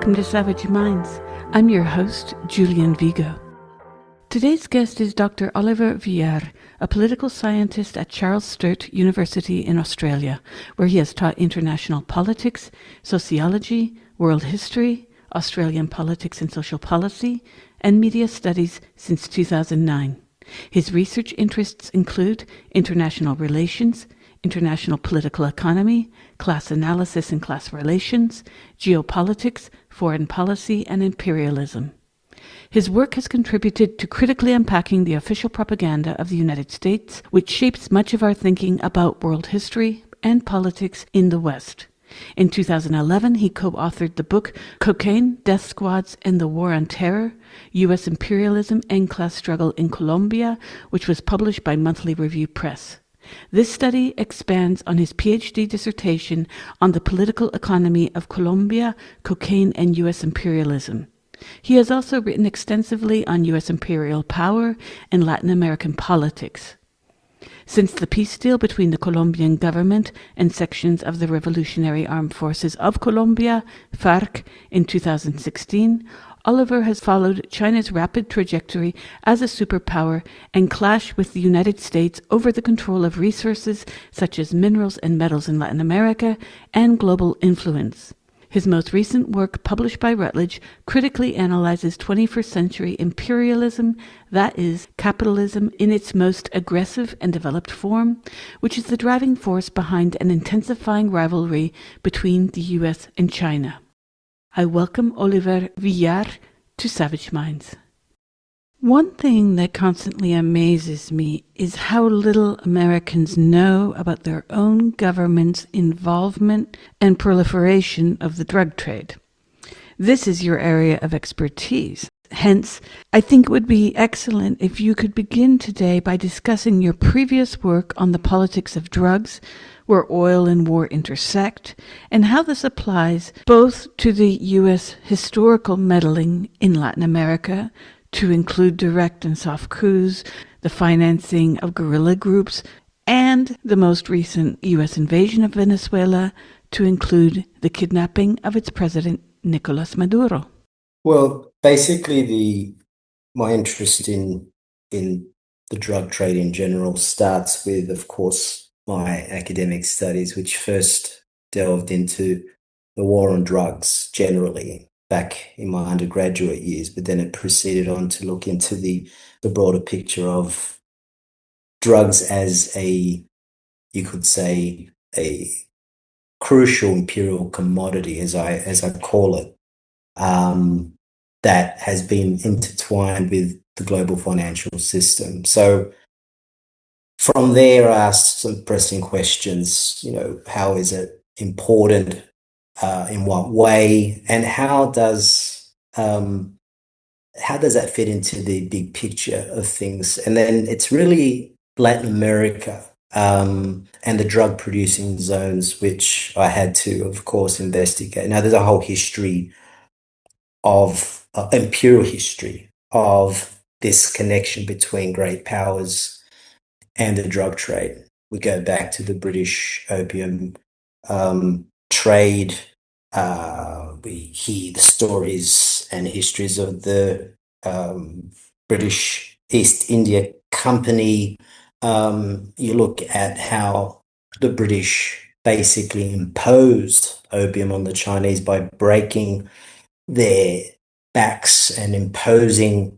welcome to Savage Minds. I'm your host, Julian Vigo. Today's guest is Dr. Oliver Villar, a political scientist at Charles Sturt University in Australia, where he has taught international politics, sociology, world history, Australian politics and social policy, and media studies since 2009. His research interests include international relations, international political economy, class analysis and class relations, geopolitics, foreign policy, and imperialism. His work has contributed to critically unpacking the official propaganda of the United States, which shapes much of our thinking about world history and politics in the West. In 2011, he co-authored the book Cocaine, Death Squads, and the War on Terror, U.S. Imperialism and Class Struggle in Colombia, which was published by Monthly Review Press. This study expands on his PhD dissertation on the political economy of Colombia, cocaine, and U.S. imperialism. He has also written extensively on U.S. imperial power and Latin American politics. Since the peace deal between the Colombian government and sections of the Revolutionary Armed Forces of Colombia, FARC, in 2016, Oliver has followed China's rapid trajectory as a superpower and clash with the United States over the control of resources such as minerals and metals in Latin America and global influence. His most recent work, published by Routledge, critically analyzes 21st century imperialism, that is, capitalism in its most aggressive and developed form, which is the driving force behind an intensifying rivalry between the US and China. I welcome Oliver Villar to Savage Minds. One thing that constantly amazes me is how little Americans know about their own government's involvement and proliferation of the drug trade. This is your area of expertise. Hence, I think it would be excellent if you could begin today by discussing your previous work on the politics of drugs, where oil and war intersect, and how this applies both to the U.S. historical meddling in Latin America, to include direct and soft coups, the financing of guerrilla groups, and the most recent U.S. invasion of Venezuela, to include the kidnapping of its president, Nicolas Maduro. Well, basically, my interest in the drug trade in general starts with, of course, my academic studies, which first delved into the war on drugs generally back in my undergraduate years, but then it proceeded on to look into the broader picture of drugs as you could say, a crucial imperial commodity, as I call it, that has been intertwined with the global financial system. So from there, I asked some pressing questions. How is it important? In what way, and how does that fit into the big picture of things? And then it's really Latin America and the drug producing zones, which I had to, of course, investigate. Now, there's a whole history of imperial history of this connection between great powers and the drug trade. We go back to the British opium trade. We hear the stories and histories of the British East India Company. You look at how the British basically imposed opium on the Chinese by breaking their backs and imposing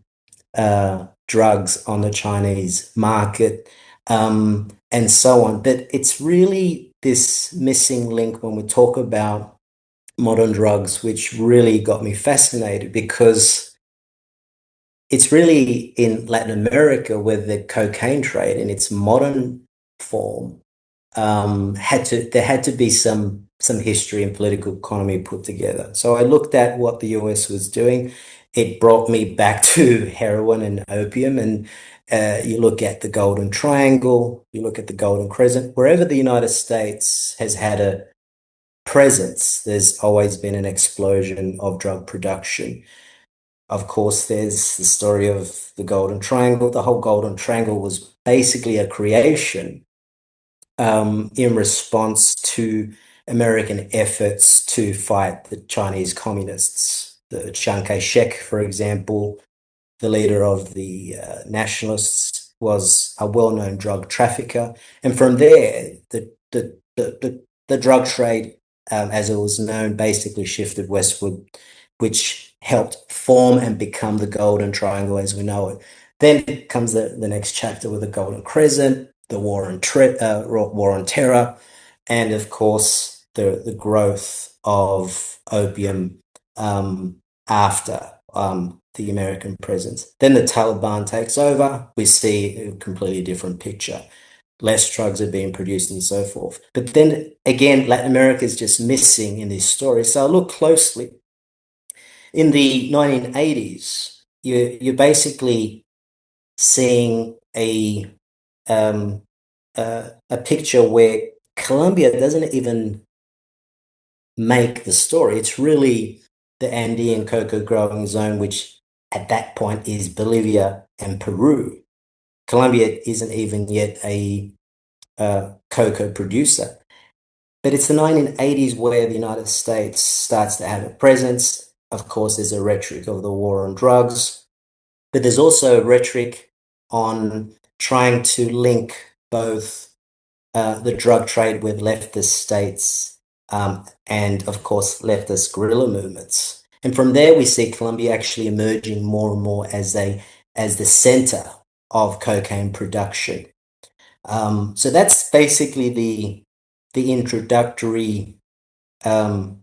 drugs on the Chinese market, and so on. But it's really this missing link when we talk about modern drugs, which really got me fascinated, because it's really in Latin America where the cocaine trade in its modern form there had to be some history and political economy put together. So I looked at what the US was doing. It brought me back to heroin and opium, and you look at the Golden Triangle, you look at the Golden Crescent, wherever the United States has had a presence, there's always been an explosion of drug production. Of course, there's the story of the Golden Triangle. The whole Golden Triangle was basically a creation in response to American efforts to fight the Chinese communists. The Chiang Kai-shek, for example, the leader of the nationalists, was a well-known drug trafficker. And from there, the drug trade, as it was known, basically shifted westward, which helped form and become the Golden Triangle as we know it. Then comes the next chapter with the Golden Crescent, the War on Terror, and of course the growth of opium after the American presence. Then the Taliban takes over. We see a completely different picture. Less drugs are being produced and so forth. But then again, Latin America is just missing in this story. So I look closely. In the 1980s, you're basically seeing um, a picture where Colombia doesn't even make the story. It's really the Andean cocoa growing zone, which at that point is Bolivia and Peru. Colombia isn't even yet a cocoa producer. But it's the 1980s where the United States starts to have a presence. Of course, there's a rhetoric of the war on drugs, but there's also a rhetoric on trying to link both the drug trade with leftist states and, of course, leftist guerrilla movements. And from there, we see Colombia actually emerging more and more as the center of cocaine production. So that's basically the introductory um,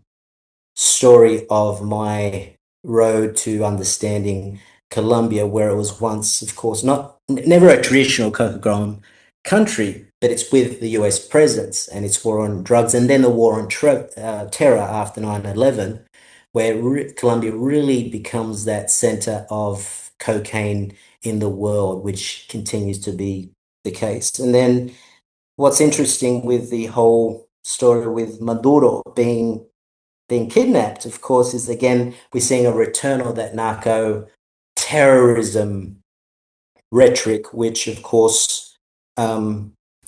story of my road to understanding Colombia, where it was once, of course, never a traditional cocoa-growing country, but it's with the US presence and its war on drugs, and then the war on terror after 9/11, where Colombia really becomes that center of cocaine in the world, which continues to be the case. And then what's interesting with the whole story with Maduro being kidnapped, of course, is again, we're seeing a return of that narco terrorism rhetoric, which, of course,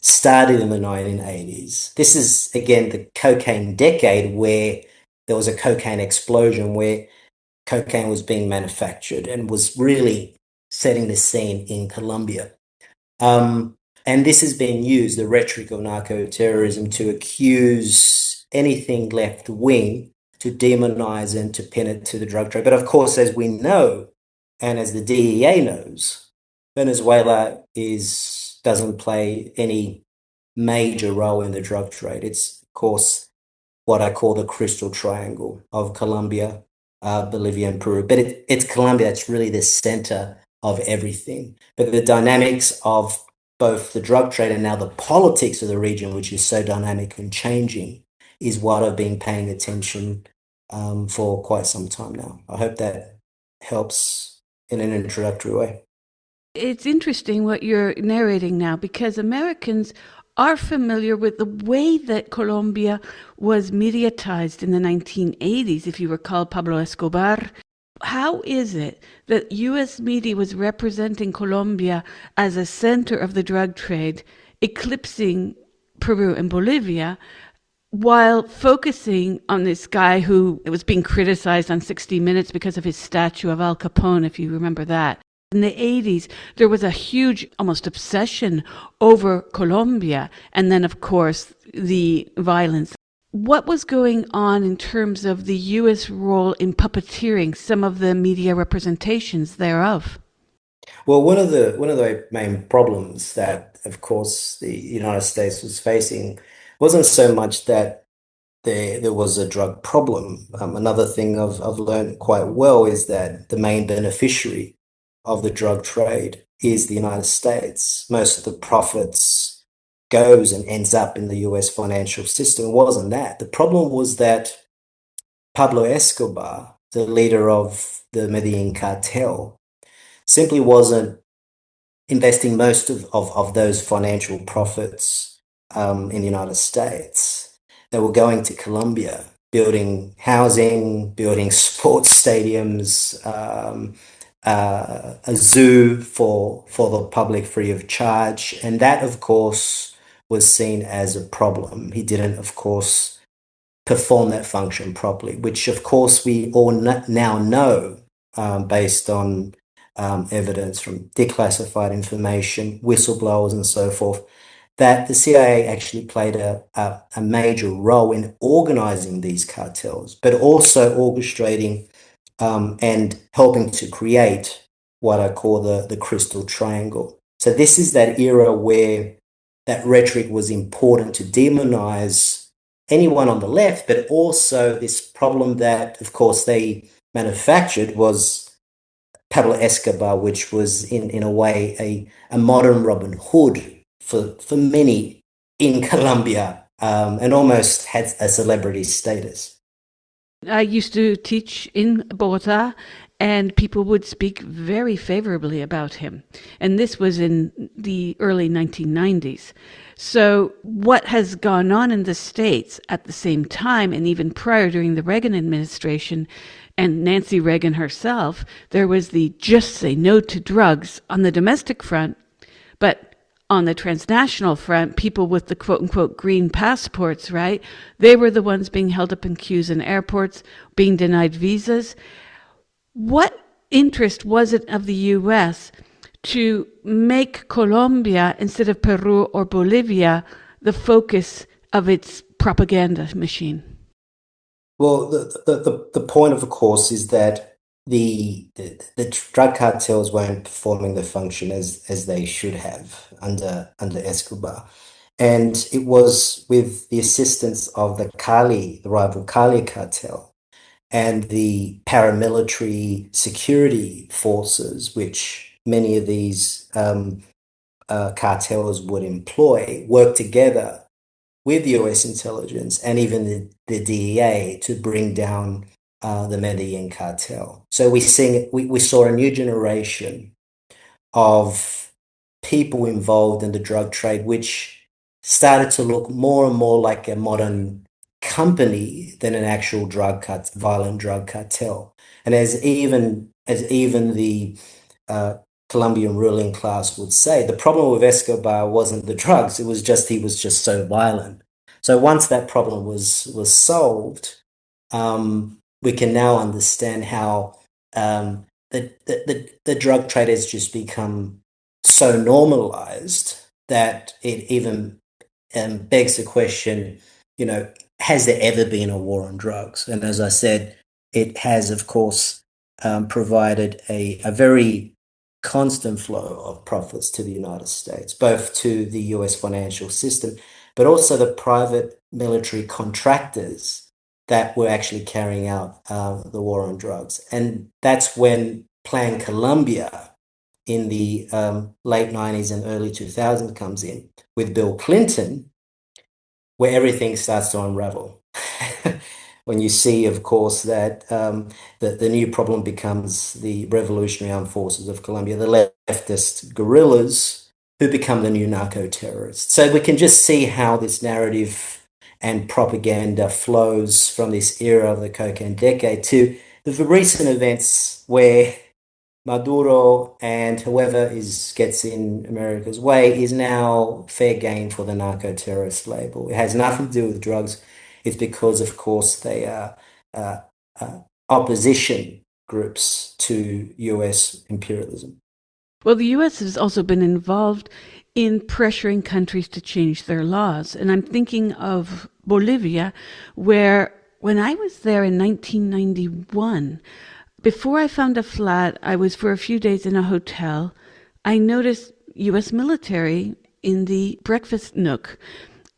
started in the 1980s. This is, again, the cocaine decade where there was a cocaine explosion where cocaine was being manufactured and was really setting the scene in Colombia. And this has been used, the rhetoric of narco-terrorism, to accuse anything left-wing, to demonize and to pin it to the drug trade. But of course, as we know, and as the DEA knows, Venezuela doesn't play any major role in the drug trade. It's, of course, what I call the crystal triangle of Colombia, Bolivia, and Peru. But it's Colombia that's really the center of everything. But the dynamics of both the drug trade and now the politics of the region, which is so dynamic and changing, is what I've been paying attention for quite some time now. I hope that helps in an introductory way. It's interesting what you're narrating now because Americans are familiar with the way that Colombia was mediatized in the 1980s. If you recall Pablo Escobar, how is it that US media was representing Colombia as a center of the drug trade, eclipsing Peru and Bolivia, while focusing on this guy who was being criticized on 60 Minutes because of his statue of Al Capone, if you remember that? In the 80s, there was a huge, almost obsession over Colombia, and then, of course, the violence. What was going on in terms of the U.S. role in puppeteering some of the media representations thereof? Well, one of the main problems that, of course, the United States was facing wasn't so much that there was a drug problem. Another thing I've learned quite well is that the main beneficiary of the drug trade is the United States. Most of the profits goes and ends up in the US financial system. It wasn't that. The problem was that Pablo Escobar, the leader of the Medellin cartel, simply wasn't investing most of those financial profits in the United States. They were going to Colombia, building housing, building sports stadiums, a zoo for the public free of charge. And that, of course, was seen as a problem. He didn't, of course, perform that function properly, which of course we all now know based on evidence from declassified information, whistleblowers, and so forth, that the CIA actually played a major role in organizing these cartels, but also orchestrating and helping to create what I call the crystal triangle. So this is that era where that rhetoric was important to demonize anyone on the left, but also this problem that, of course, they manufactured was Pablo Escobar, which was in a way a modern Robin Hood for many in Colombia, and almost had a celebrity status. I used to teach in Bogota, and people would speak very favorably about him. And this was in the early 1990s. So, what has gone on in the States at the same time, and even prior during the Reagan administration and Nancy Reagan herself, there was the just say no to drugs on the domestic front, but on the transnational front, people with the quote unquote green passports, right? They were the ones being held up in queues in airports, being denied visas. What interest was it of the US to make Colombia, instead of Peru or Bolivia, the focus of its propaganda machine? Well, the point, of course, is that the drug cartels weren't performing the function as they should have under Escobar. And it was with the assistance of the rival Cali cartel, and the paramilitary security forces, which many of these cartels would employ, work together with US intelligence and even the DEA to bring down the Medellin cartel. So we saw a new generation of people involved in the drug trade, which started to look more and more like a modern company than an actual violent drug cartel. And as even the uh, Colombian ruling class would say, the problem with Escobar wasn't the drugs; it was just he was just so violent. So once that problem was solved, we can now understand how the drug trade has just become so normalized that it even begs the question, has there ever been a war on drugs? And as I said, it has, of course, provided a very constant flow of profits to the United States, both to the US financial system, but also the private military contractors that were actually carrying out the war on drugs. And that's when Plan Colombia in the late 90s and early 2000s comes in with Bill Clinton, where everything starts to unravel. When you see, of course, that the new problem becomes the Revolutionary Armed Forces of Colombia, the leftist guerrillas who become the new narco terrorists. So we can just see how this narrative and propaganda flows from this era of the cocaine decade to the recent events where Maduro and whoever gets in America's way is now fair game for the narco terrorist label. It has nothing to do with drugs. It's because, of course, they are uh, opposition groups to US imperialism. Well, the US has also been involved in pressuring countries to change their laws. And I'm thinking of Bolivia, where when I was there in 1991, before I found a flat, I was for a few days in a hotel. I noticed US military in the breakfast nook.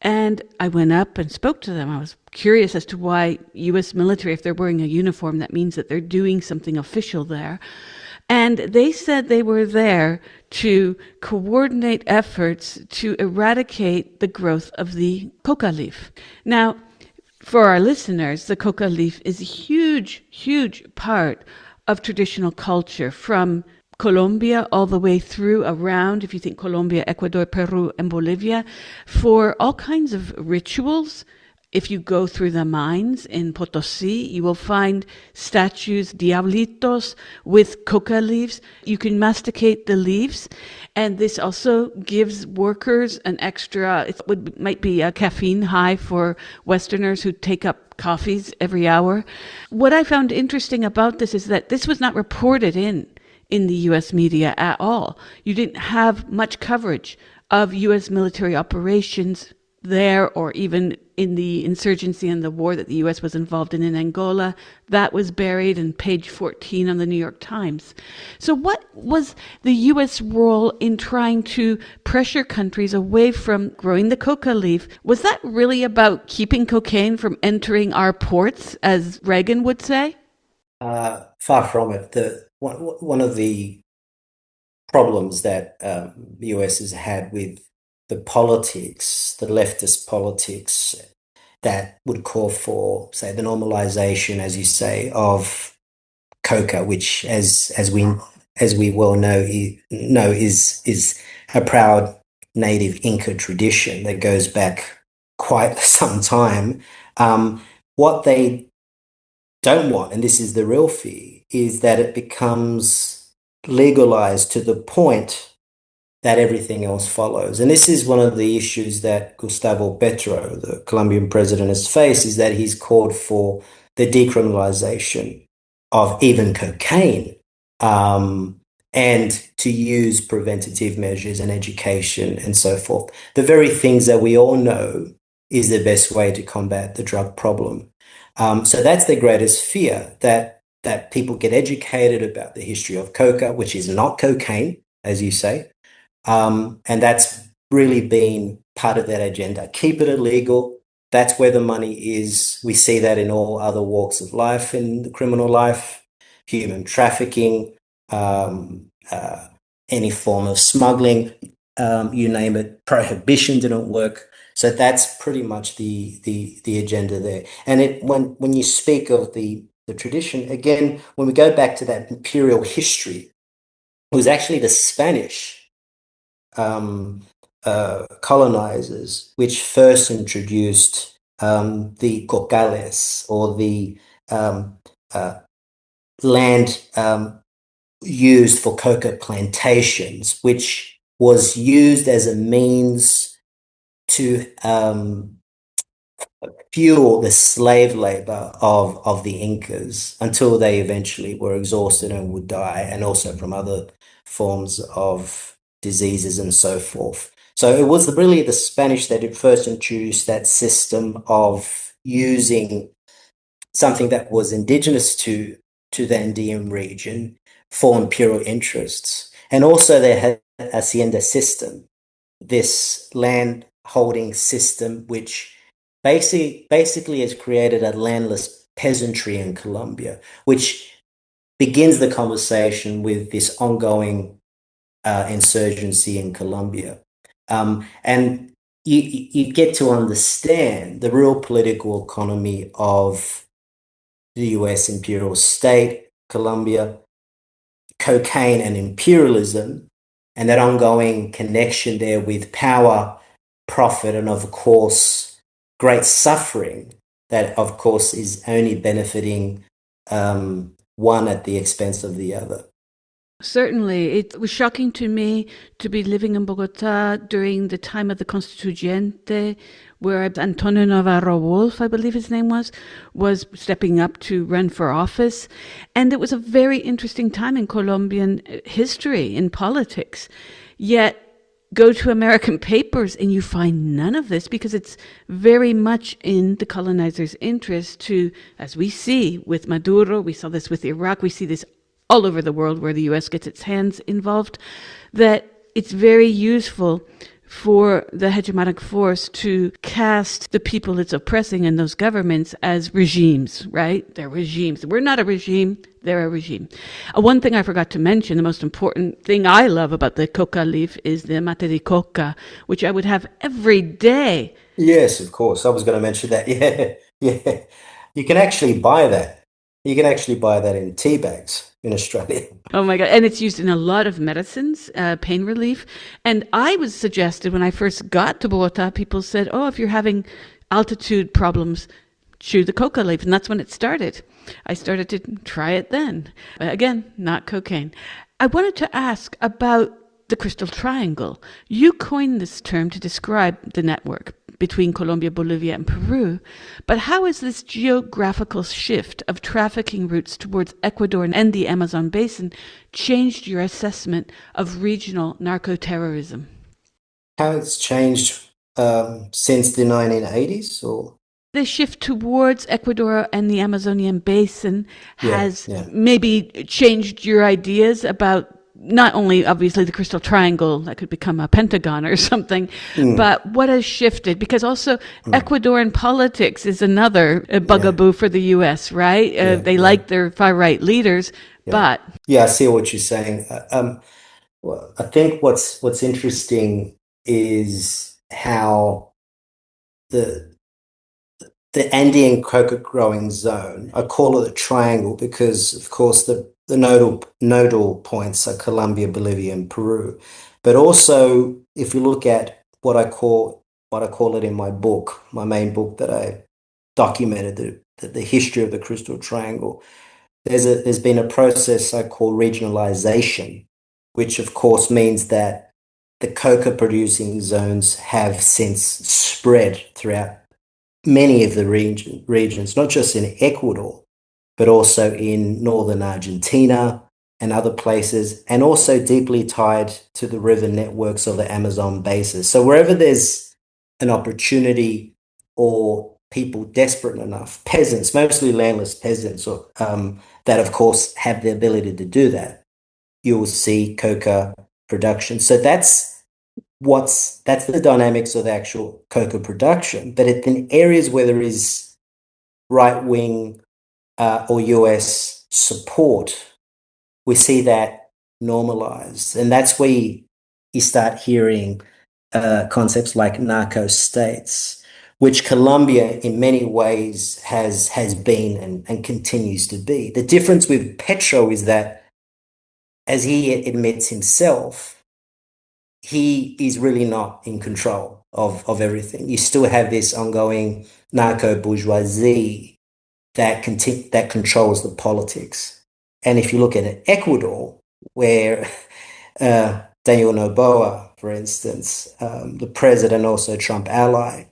And I went up and spoke to them. I was curious as to why US military, if they're wearing a uniform, that means that they're doing something official there. And they said they were there to coordinate efforts to eradicate the growth of the coca leaf. Now, for our listeners, the coca leaf is a huge, huge part of traditional culture from Colombia all the way through around, if you think Colombia, Ecuador, Peru, and Bolivia, for all kinds of rituals, if you go through the mines in Potosi, you will find statues, diablitos, with coca leaves. You can masticate the leaves, and this also gives workers an extra, might be a caffeine high for Westerners who take up coffees every hour. What I found interesting about this is that this was not reported in the US media at all. You didn't have much coverage of US military operations there, or even in the insurgency and the war that the US was involved in Angola. That was buried in page 14 on the New York Times. So what was the US role in trying to pressure countries away from growing the coca leaf? Was that really about keeping cocaine from entering our ports, as Reagan would say? Far from it. One of the problems that the US has had with the politics, the leftist politics that would call for, say, the normalization, as you say, of coca, which, as we well know is a proud native Inca tradition that goes back quite some time. What they don't want, and this is the real fear, is that it becomes legalized to the point that everything else follows. And this is one of the issues that Gustavo Petro, the Colombian president, has faced, is that he's called for the decriminalization of even cocaine, and to use preventative measures and education and so forth. The very things that we all know is the best way to combat the drug problem. So that's the greatest fear, that people get educated about the history of coca, which is not cocaine, as you say. And that's really been part of that agenda. Keep it illegal. That's where the money is. We see that in all other walks of life, in the criminal life, human trafficking, any form of smuggling, you name it. Prohibition didn't work. So that's pretty much the agenda there. And when you speak of the tradition, again, when we go back to that imperial history, it was actually the Spanish colonizers which first introduced the cocales, or the land used for coca plantations, which was used as a means to fuel the slave labor of the Incas until they eventually were exhausted and would die, and also from other forms of diseases and so forth. So it was really the Spanish that had first introduced that system of using something that was indigenous to the Andean region for imperial interests. And also they had hacienda system, this land holding system, which basically has created a landless peasantry in Colombia, which begins the conversation with this ongoing insurgency in Colombia. And you get to understand the real political economy of the US imperial state, Colombia, cocaine and imperialism, and that ongoing connection there with power, profit, and of course, great suffering that, of course, is only benefiting one at the expense of the other. Certainly. It was shocking to me to be living in Bogota during the time of the Constituyente, where Antonio Navarro Wolf, I believe his name was stepping up to run for office. And it was a very interesting time in Colombian history, in politics. Yet, go to American papers and you find none of this, because it's very much in the colonizers' interest to, as we see with Maduro, we saw this with Iraq, we see this all over the world where the US gets its hands involved, that it's very useful for the hegemonic force to cast the people it's oppressing and those governments as regimes, right? They're regimes. We're not a regime, they're a regime. One thing I forgot to mention, the most important thing I love about the coca leaf is the mate de coca, which I would have every day. Yes, of course. I was going to mention that. Yeah, yeah. You can actually buy that. You can actually buy that in tea bags in Australia. Oh my God. And it's used in a lot of medicines, pain relief. And I was suggested when I first got to Bogota, people said, oh, if you're having altitude problems, chew the coca leaf. And that's when it started. I started to try it then. Again, not cocaine. I wanted to ask about the Crystal Triangle. You coined this term to describe the network between Colombia, Bolivia, and Peru. But how has this geographical shift of trafficking routes towards Ecuador and the Amazon basin changed your assessment of regional narco-terrorism? How it's changed since the 1980s, or The shift towards Ecuador and the Amazonian basin yeah, has yeah. maybe changed your ideas about not only obviously the Crystal Triangle that could become a pentagon or something, Mm, but what has shifted? Because also mm, Ecuadorian politics is another yeah, bugaboo for the U.S., right? yeah, They yeah, like their far right leaders, yeah. but Yeah, I see what you're saying. Well, I think what's interesting is how the the Andean coca growing zone, I call it a triangle because, of course, the nodal points are Colombia, Bolivia, and Peru. But also, if you look at what I call it in my book, my main book that I documented the history of the Crystal Triangle, there's been a process I call regionalization, which of course means that the coca producing zones have since spread throughout many of the regions, not just in Ecuador, but also in northern Argentina and other places, and also deeply tied to the river networks of the Amazon basin. So wherever there's an opportunity or people desperate enough, peasants, mostly landless peasants, or, that of course have the ability to do that, you will see coca production. So that's the dynamics of the actual coca production. But in areas where there is right wing or US support, we see that normalized, and that's where you start hearing concepts like narco states, which Colombia in many ways has been and continues to be. The difference with Petro is that, as he admits himself, he is really not in control of everything. You still have this ongoing narco bourgeoisie that controls the politics. And if you look at Ecuador, where Daniel Noboa, for instance, the president, also Trump ally,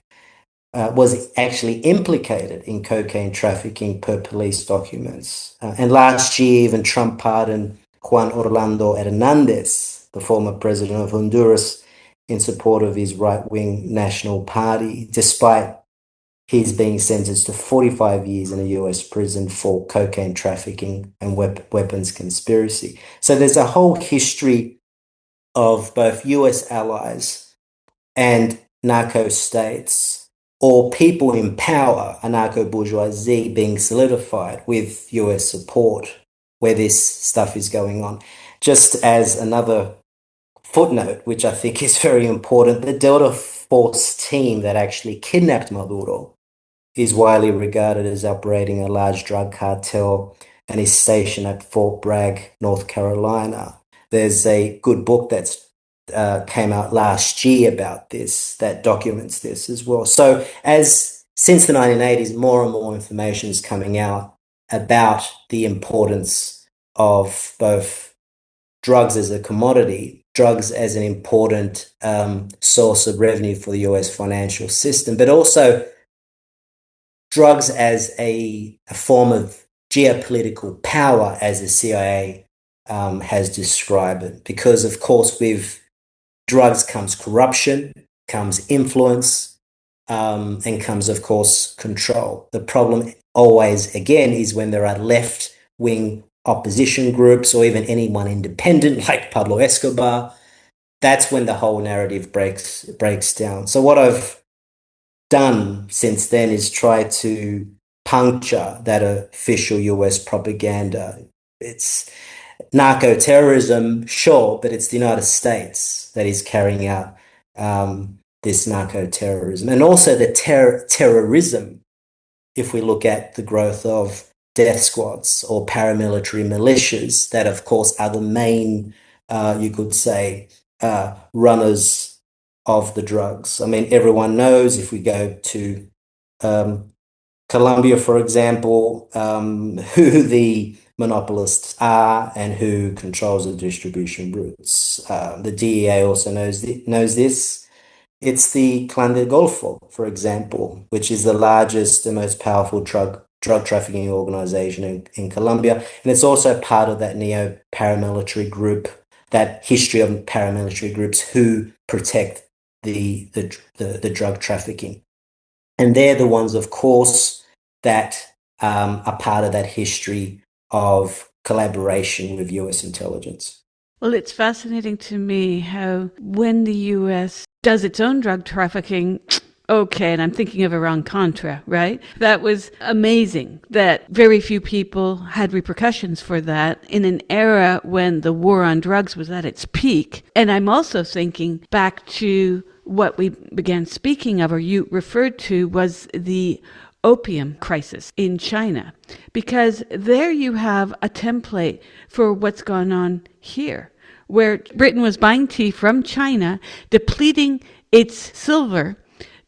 was actually implicated in cocaine trafficking per police documents. And last year, even Trump pardoned Juan Orlando Hernandez, the former president of Honduras, in support of his right wing National Party, despite his being sentenced to 45 years in a US prison for cocaine trafficking and weapons conspiracy. So there's a whole history of both US allies and narco states, or people in power, a narco bourgeoisie being solidified with US support, where this stuff is going on. Just as another footnote, which I think is very important, the Delta Force team that actually kidnapped Maduro is widely regarded as operating a large drug cartel and is stationed at Fort Bragg, North Carolina. There's a good book that's came out last year about this that documents this as well. So, as since the 1980s, more and more information is coming out about the importance of both drugs as a commodity, drugs as an important source of revenue for the US financial system, but also drugs as a form of geopolitical power, as the CIA has described it. Because, of course, with drugs comes corruption, comes influence, and comes, of course, control. The problem always, again, is when there are left wing opposition groups or even anyone independent like Pablo Escobar. That's when the whole narrative breaks down. So what I've done since then is try to puncture that official US propaganda. It's narco terrorism, sure, but it's the United States that is carrying out this narco terrorism. And also the terrorism, if we look at the growth of death squads or paramilitary militias, that of course are the main, you could say, runners of the drugs. I mean, everyone knows if we go to Colombia, for example, who the monopolists are and who controls the distribution routes. The DEA also knows this. It's the Clan del Golfo, for example, which is the largest and most powerful drug trafficking organization in Colombia. And it's also part of that neo-paramilitary group, that history of paramilitary groups who protect the drug trafficking. And they're the ones, of course, that are part of that history of collaboration with US intelligence. Well, it's fascinating to me how when the US does its own drug trafficking, okay, and I'm thinking of Iran-Contra, right? That was amazing that very few people had repercussions for that in an era when the war on drugs was at its peak. And I'm also thinking back to what we began speaking of, or you referred to, was the opium crisis in China, because there you have a template for what's gone on here, where Britain was buying tea from China, depleting its silver,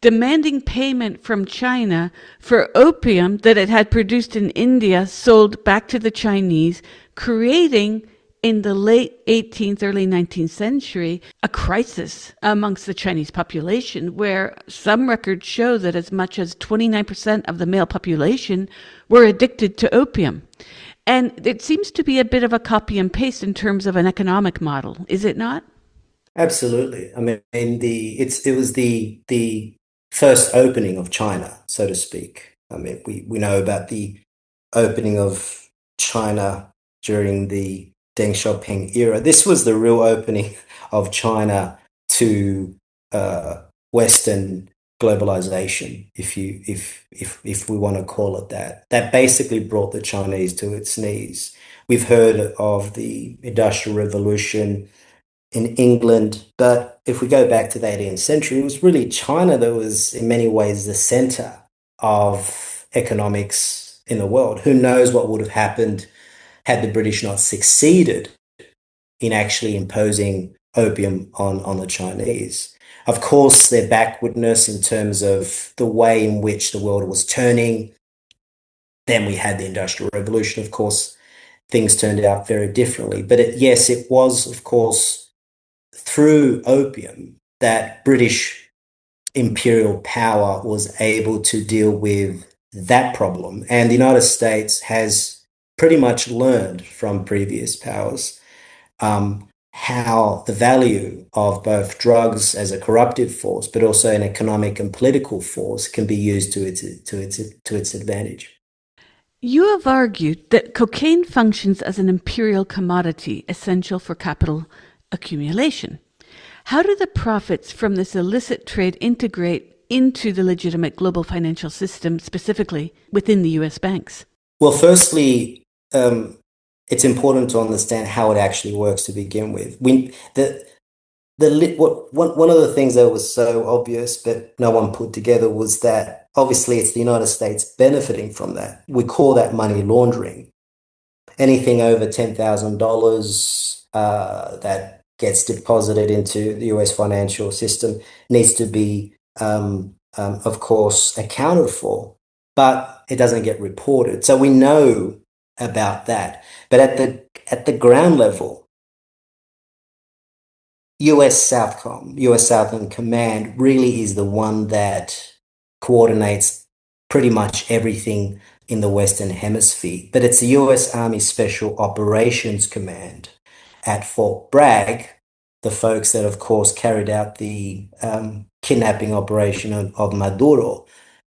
demanding payment from China for opium that it had produced in India, sold back to the Chinese, creating in the late 18th, early 19th century, a crisis amongst the Chinese population, where some records show that as much as 29% of the male population were addicted to opium. And it seems to be a bit of a copy and paste in terms of an economic model, is it not? Absolutely. I mean, it was the first opening of China, so to speak. I mean, we know about the opening of China during the Deng Xiaoping era. This was the real opening of China to Western globalization, if we want to call it that. That basically brought the Chinese to its knees. We've heard of the Industrial Revolution in England, but if we go back to the 18th century, it was really China that was in many ways the center of economics in the world. Who knows what would have happened had the British not succeeded in actually imposing opium on the Chinese. Of course, their backwardness in terms of the way in which the world was turning. Then we had the Industrial Revolution, of course, things turned out very differently. But yes, it was, of course, through opium that British imperial power was able to deal with that problem. And the United States has pretty much learned from previous powers how the value of both drugs as a corruptive force, but also an economic and political force, can be used to its advantage. You have argued that cocaine functions as an imperial commodity essential for capital accumulation. How do the profits from this illicit trade integrate into the legitimate global financial system, specifically within the US banks? Well, firstly, it's important to understand how it actually works to begin with. One of the things that was so obvious but no one put together was that obviously it's the United States benefiting from that. We call that money laundering. Anything over $10,000 that gets deposited into the US financial system needs to be, of course, accounted for, but it doesn't get reported. So we know about that. But at the ground level, US Southcom, US Southern Command really is the one that coordinates pretty much everything in the Western Hemisphere. But it's the US Army Special Operations Command at Fort Bragg, the folks that, of course, carried out the kidnapping operation of Maduro,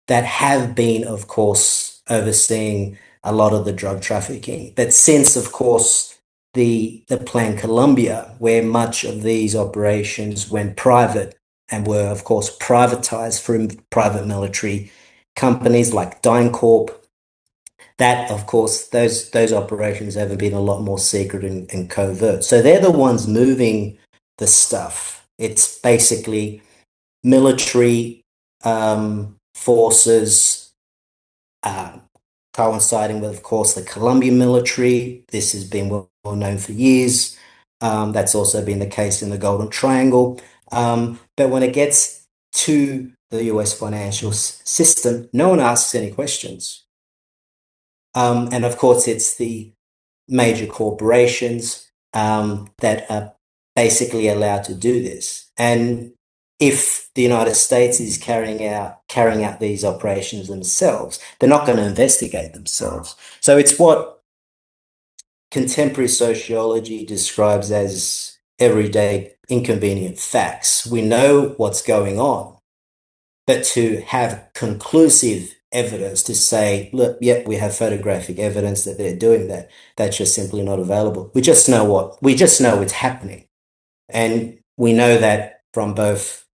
that have been, of course, overseeing a lot of the drug trafficking. But since, of course, the Plan Colombia, where much of these operations went private and were, of course, privatized through private military companies like DynCorp, that, of course, those operations have been a lot more secret and covert. So they're the ones moving the stuff. It's basically military forces coinciding with, of course, the Colombian military. This has been well known for years. That's also been the case in the Golden Triangle. But when it gets to the US financial system, no one asks any questions. And of course, it's the major corporations that are basically allowed to do this. And if the United States is carrying out these operations themselves, they're not going to investigate themselves. So it's what contemporary sociology describes as everyday inconvenient facts. We know what's going on, but to have conclusive evidence to say, look, yep, we have photographic evidence that they're doing that, that's just simply not available. We just know it's happening. And we know that from both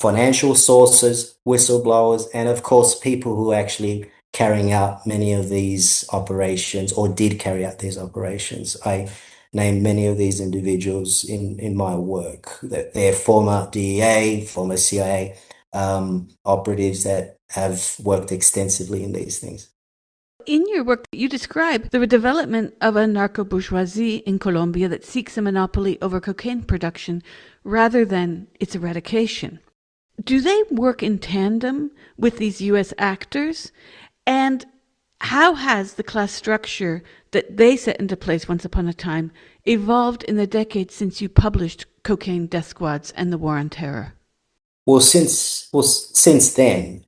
financial sources, whistleblowers, and of course, people who are actually carrying out many of these operations or did carry out these operations. I named many of these individuals in my work, that they're former DEA, former CIA operatives that have worked extensively in these things. In your work, you describe the development of a narco bourgeoisie in Colombia that seeks a monopoly over cocaine production rather than its eradication. Do they work in tandem with these US actors? And how has the class structure that they set into place once upon a time evolved in the decades since you published Cocaine Death Squads and the War on Terror? Since then,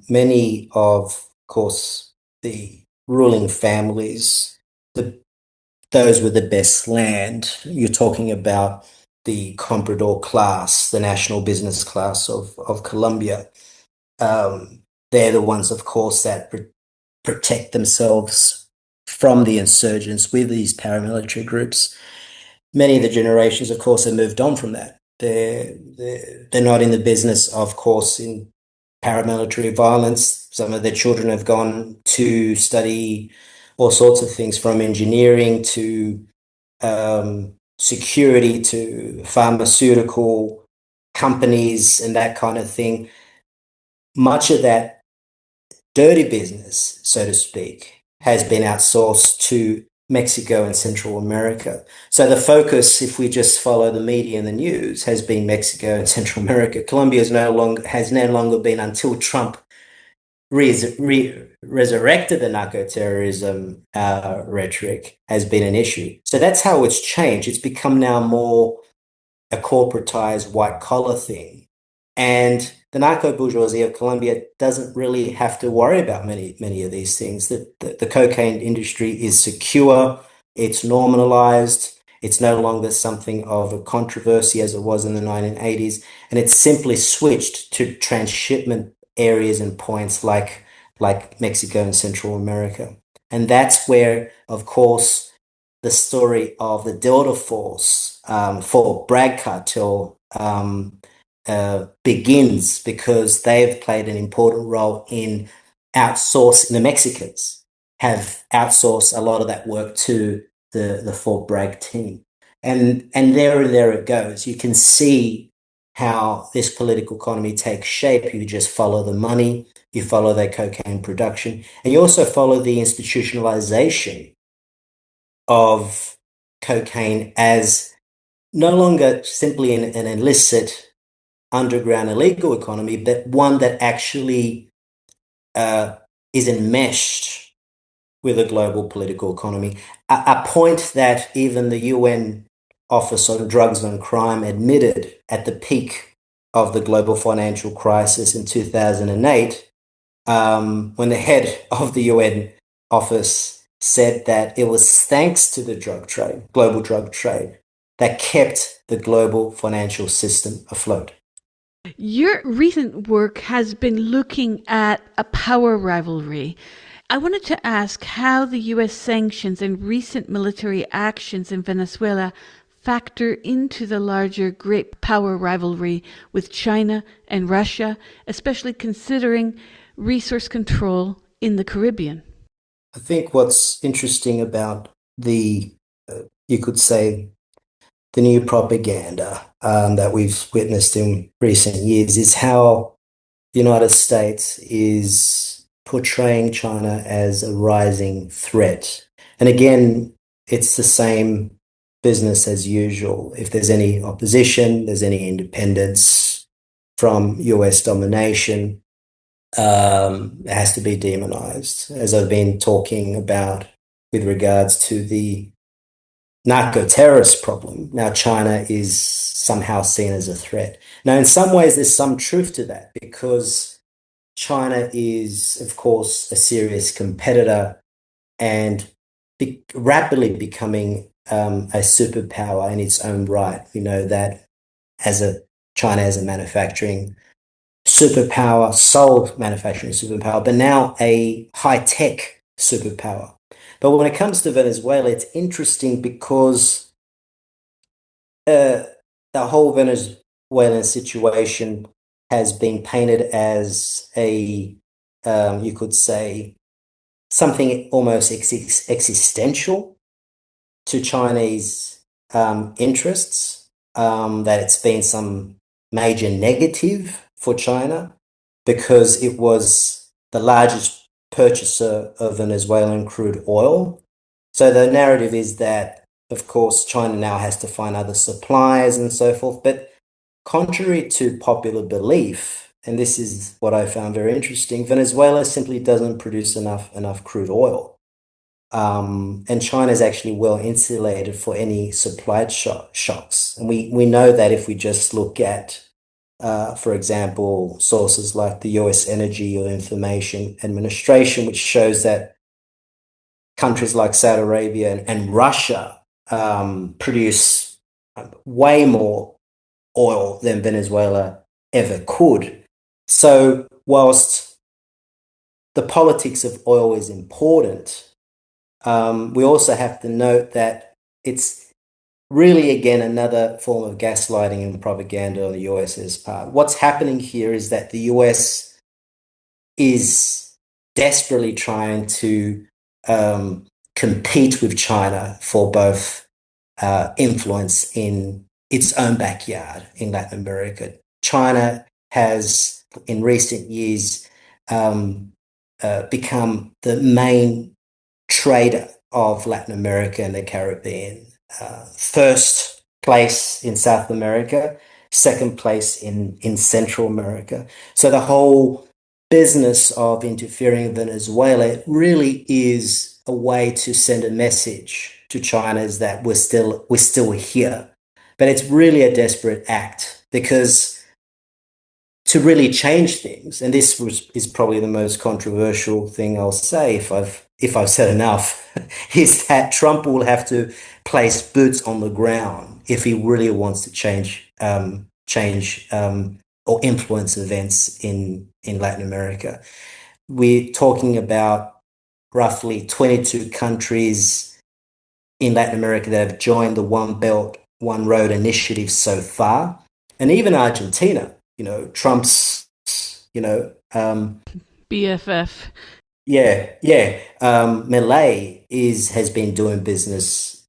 many of course, the ruling families, those with the best land, you're talking about the comprador class, the national business class of Colombia. They're the ones, of course, that protect themselves from the insurgents with these paramilitary groups. Many of the generations, of course, have moved on from that. They're not in the business, of course, in paramilitary violence. Some of their children have gone to study all sorts of things from engineering to security to pharmaceutical companies and that kind of thing. Much of that dirty business, so to speak, has been outsourced to Mexico and Central America. So the focus, if we just follow the media and the news, has been Mexico and Central America. Colombia has no longer been, until Trump resurrected the narco-terrorism rhetoric, has been an issue. So that's how it's changed. It's become now more a corporatized white collar thing. And the narco bourgeoisie of Colombia doesn't really have to worry about many of these things. The cocaine industry is secure, it's normalized, it's no longer something of a controversy as it was in the 1980s, and it's simply switched to transshipment areas and points like Mexico and Central America. And that's where, of course, the story of the Delta Force for Bragg Cartel begins, because they've played an important role in outsourcing. The Mexicans have outsourced a lot of that work to the Fort Bragg team. And there it goes. You can see how this political economy takes shape. You just follow the money, you follow their cocaine production, and you also follow the institutionalization of cocaine as no longer simply an illicit underground illegal economy, but one that actually is enmeshed with a global political economy. A point that even the UN Office on Drugs and Crime admitted at the peak of the global financial crisis in 2008, when the head of the UN office said that it was thanks to the drug trade, global drug trade, that kept the global financial system afloat. Your recent work has been looking at a power rivalry. I wanted to ask how the US sanctions and recent military actions in Venezuela factor into the larger great power rivalry with China and Russia, especially considering resource control in the Caribbean. I think what's interesting about you could say, the new propaganda that we've witnessed in recent years is how the United States is portraying China as a rising threat. And again, it's the same business as usual. If there's any opposition, there's any independence, from US domination, has to be demonized, as I've been talking about with regards to the narco-terrorist problem. Now, China is somehow seen as a threat. Now, in some ways, there's some truth to that because China is, of course, a serious competitor and rapidly becoming a superpower in its own right. We know that as a China as a manufacturing superpower, sole manufacturing superpower, but now a high-tech superpower. But when it comes to Venezuela, it's interesting because uh, the whole Venezuelan situation has been painted as a, you could say, something almost existential to Chinese interests, that it's been some major negative for China because it was the largest purchaser of Venezuelan crude oil. So the narrative is that, of course, China now has to find other suppliers and so forth. But contrary to popular belief, and this is what I found very interesting, Venezuela simply doesn't produce enough crude oil. And China is actually well insulated for any supply shocks. And we know that if we just look at, for example, sources like the US Energy or Information Administration, which shows that countries like Saudi Arabia and Russia produce way more oil than Venezuela ever could. So whilst the politics of oil is important, we also have to note that it's really, again, another form of gaslighting and propaganda on the US's part. What's happening here is that the US is desperately trying to compete with China for both influence in its own backyard in Latin America. China has, in recent years, become the main trader of Latin America and the Caribbean. First place in South America, second place in Central America. So the whole business of interfering in Venezuela really is a way to send a message to China is that we're still here. But it's really a desperate act because to really change things, and is probably the most controversial thing I'll say if I've said enough, is that Trump will have to place boots on the ground if he really wants to change or influence events in Latin America. We're talking about roughly 22 countries in Latin America that have joined the One Belt, One Road initiative so far, and even Argentina. Trump's, BFF. yeah. Malay has been doing business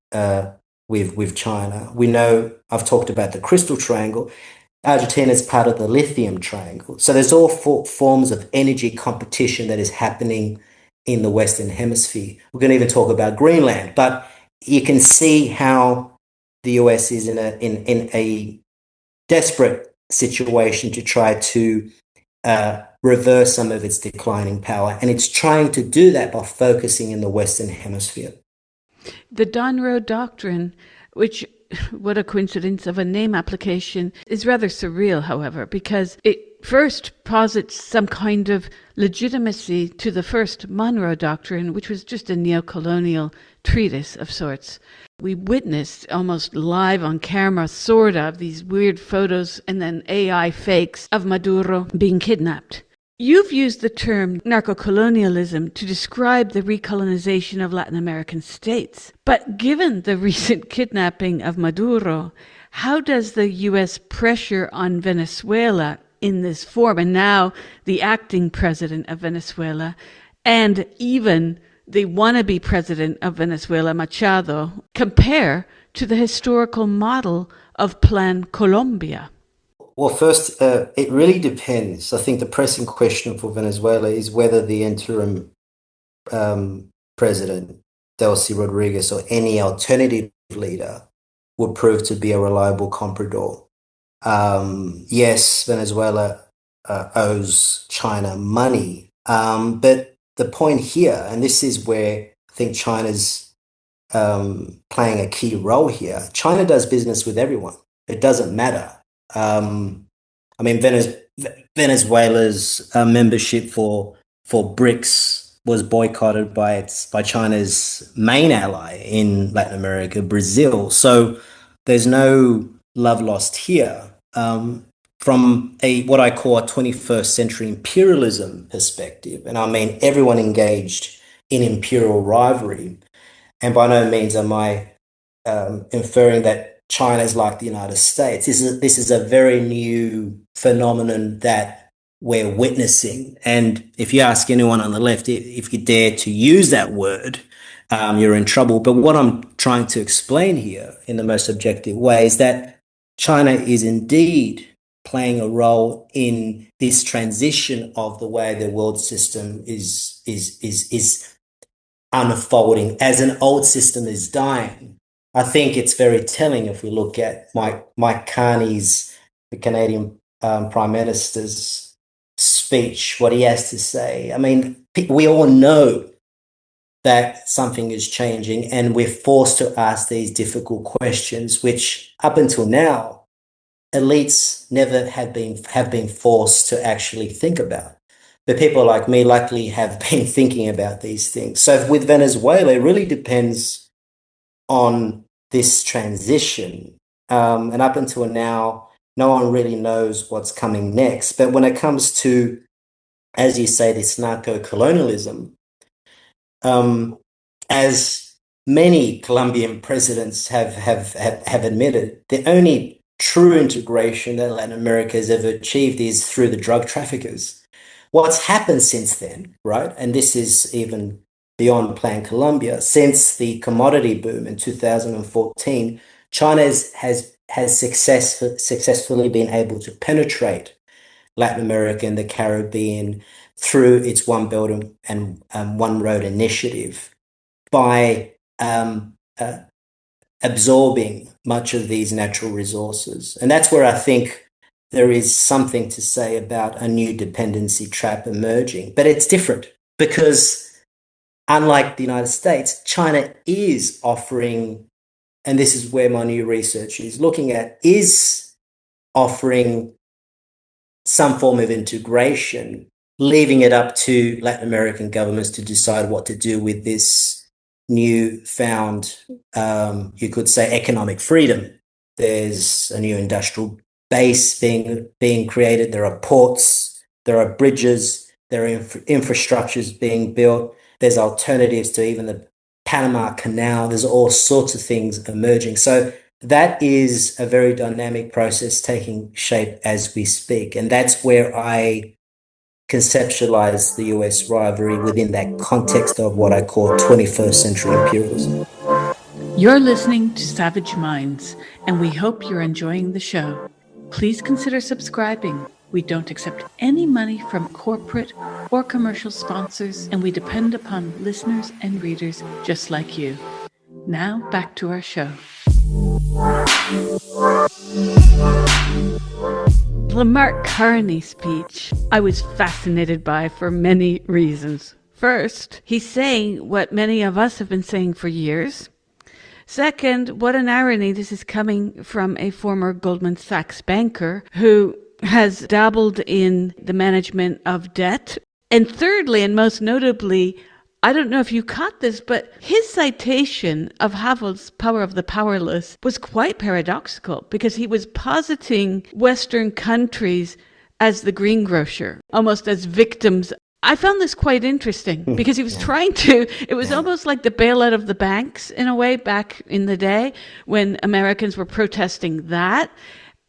with China. We know I've talked about the Crystal Triangle. Argentina is part of the Lithium Triangle. So there's all forms of energy competition that is happening in the Western Hemisphere. We're going to even talk about Greenland, but you can see how the US is in a desperate situation to try to reverse some of its declining power. And it's trying to do that by focusing in the Western Hemisphere. The Donroe Doctrine, which, what a coincidence of a name application, is rather surreal, however, because it first posits some kind of legitimacy to the first Monroe Doctrine, which was just a neo-colonial treatise of sorts. We witnessed almost live on camera, sort of, these weird photos and then AI fakes of Maduro being kidnapped. You've used the term narco-colonialism to describe the recolonization of Latin American states. But given the recent kidnapping of Maduro, how does the U.S. pressure on Venezuela in this form, and now the acting president of Venezuela, and even the wannabe president of Venezuela, Machado, compare to the historical model of Plan Colombia? Well, first, it really depends. I think the pressing question for Venezuela is whether the interim president, Delcy Rodriguez, or any alternative leader would prove to be a reliable comprador. Yes, Venezuela owes China money. But the point here, and this is where I think China's playing a key role here. China does business with everyone. It doesn't matter. Um, I mean, Venezuela's membership for BRICS was boycotted by China's main ally in Latin America, Brazil. So there's no love lost here. From a what I call a 21st century imperialism perspective, and I mean everyone engaged in imperial rivalry. And by no means am I inferring that China is like the United States. This is a very new phenomenon that we're witnessing. And if you ask anyone on the left, if you dare to use that word, you're in trouble. But what I'm trying to explain here in the most objective way is that China is indeed playing a role in this transition of the way the world system is unfolding as an old system is dying. I think it's very telling if we look at Mike Carney's, the Canadian Prime Minister's speech, what he has to say. I mean, we all know that something is changing and we're forced to ask these difficult questions, which up until now, elites never have been forced to actually think about. But people like me likely have been thinking about these things. So with Venezuela, it really depends on this transition. And up until now, no one really knows what's coming next. But when it comes to, as you say, this narco-colonialism, um, as many Colombian presidents have admitted, the only true integration that Latin America has ever achieved is through the drug traffickers. What's happened since then, right? And this is even beyond Plan Colombia. Since the commodity boom in 2014, China has successfully been able to penetrate Latin America and the Caribbean through its One Belt and One Road initiative by absorbing much of these natural resources. And that's where I think there is something to say about a new dependency trap emerging. But it's different because, unlike the United States, China is offering, and this is where my new research is looking at, is offering some form of integration, leaving it up to Latin American governments to decide what to do with this newfound, you could say, economic freedom. There's a new industrial base being created. There are ports, there are bridges, there are infrastructures being built. There's alternatives to even the Panama Canal. There's all sorts of things emerging. So that is a very dynamic process taking shape as we speak. And that's where I conceptualize the US rivalry within that context of what I call 21st century imperialism. You're listening to Savage Minds, and we hope you're enjoying the show. Please consider subscribing. We don't accept any money from corporate or commercial sponsors, and we depend upon listeners and readers just like you. Now, back to our show. The Mark Carney speech I was fascinated by for many reasons. First, he's saying what many of us have been saying for years. Second, what an irony this is coming from a former Goldman Sachs banker who has dabbled in the management of debt. And thirdly, and most notably, I don't know if you caught this, but his citation of Havel's Power of the Powerless was quite paradoxical because he was positing Western countries as the greengrocer, almost as victims. I found this quite interesting because he was trying to, it was almost like the bailout of the banks in a way back in the day when Americans were protesting that.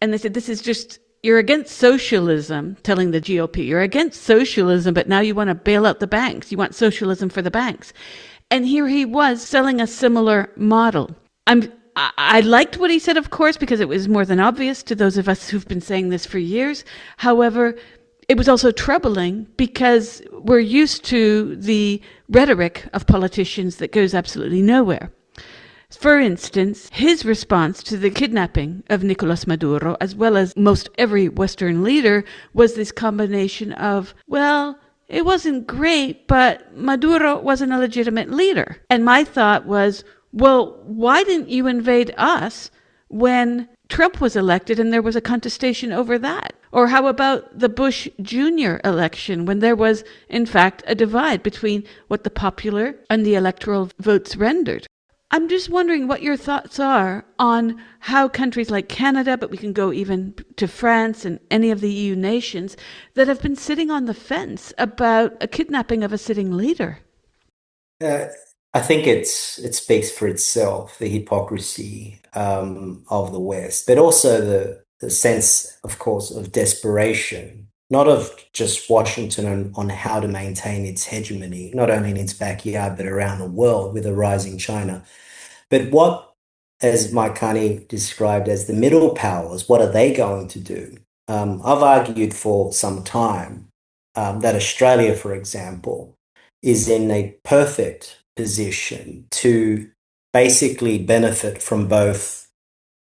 And they said, this is just, you're against socialism, telling the GOP, you're against socialism, but now you want to bail out the banks. You want socialism for the banks. And here he was selling a similar model. I liked what he said, of course, because it was more than obvious to those of us who've been saying this for years. However, it was also troubling because we're used to the rhetoric of politicians that goes absolutely nowhere. For instance, his response to the kidnapping of Nicolas Maduro, as well as most every Western leader, was this combination of, well, it wasn't great, but Maduro wasn't a legitimate leader. And my thought was, well, why didn't you invade us when Trump was elected and there was a contestation over that? Or how about the Bush Jr. election when there was, in fact, a divide between what the popular and the electoral votes rendered? I'm just wondering what your thoughts are on how countries like Canada, but we can go even to France and any of the EU nations that have been sitting on the fence about a kidnapping of a sitting leader. Uh, I think it speaks for itself, the hypocrisy of the West, but also the sense, of course, of desperation, not of just Washington on how to maintain its hegemony, not only in its backyard, but around the world with a rising China. But what, as Mike Carney described as the middle powers, what are they going to do? I've argued for some time that Australia, for example, is in a perfect position to basically benefit from both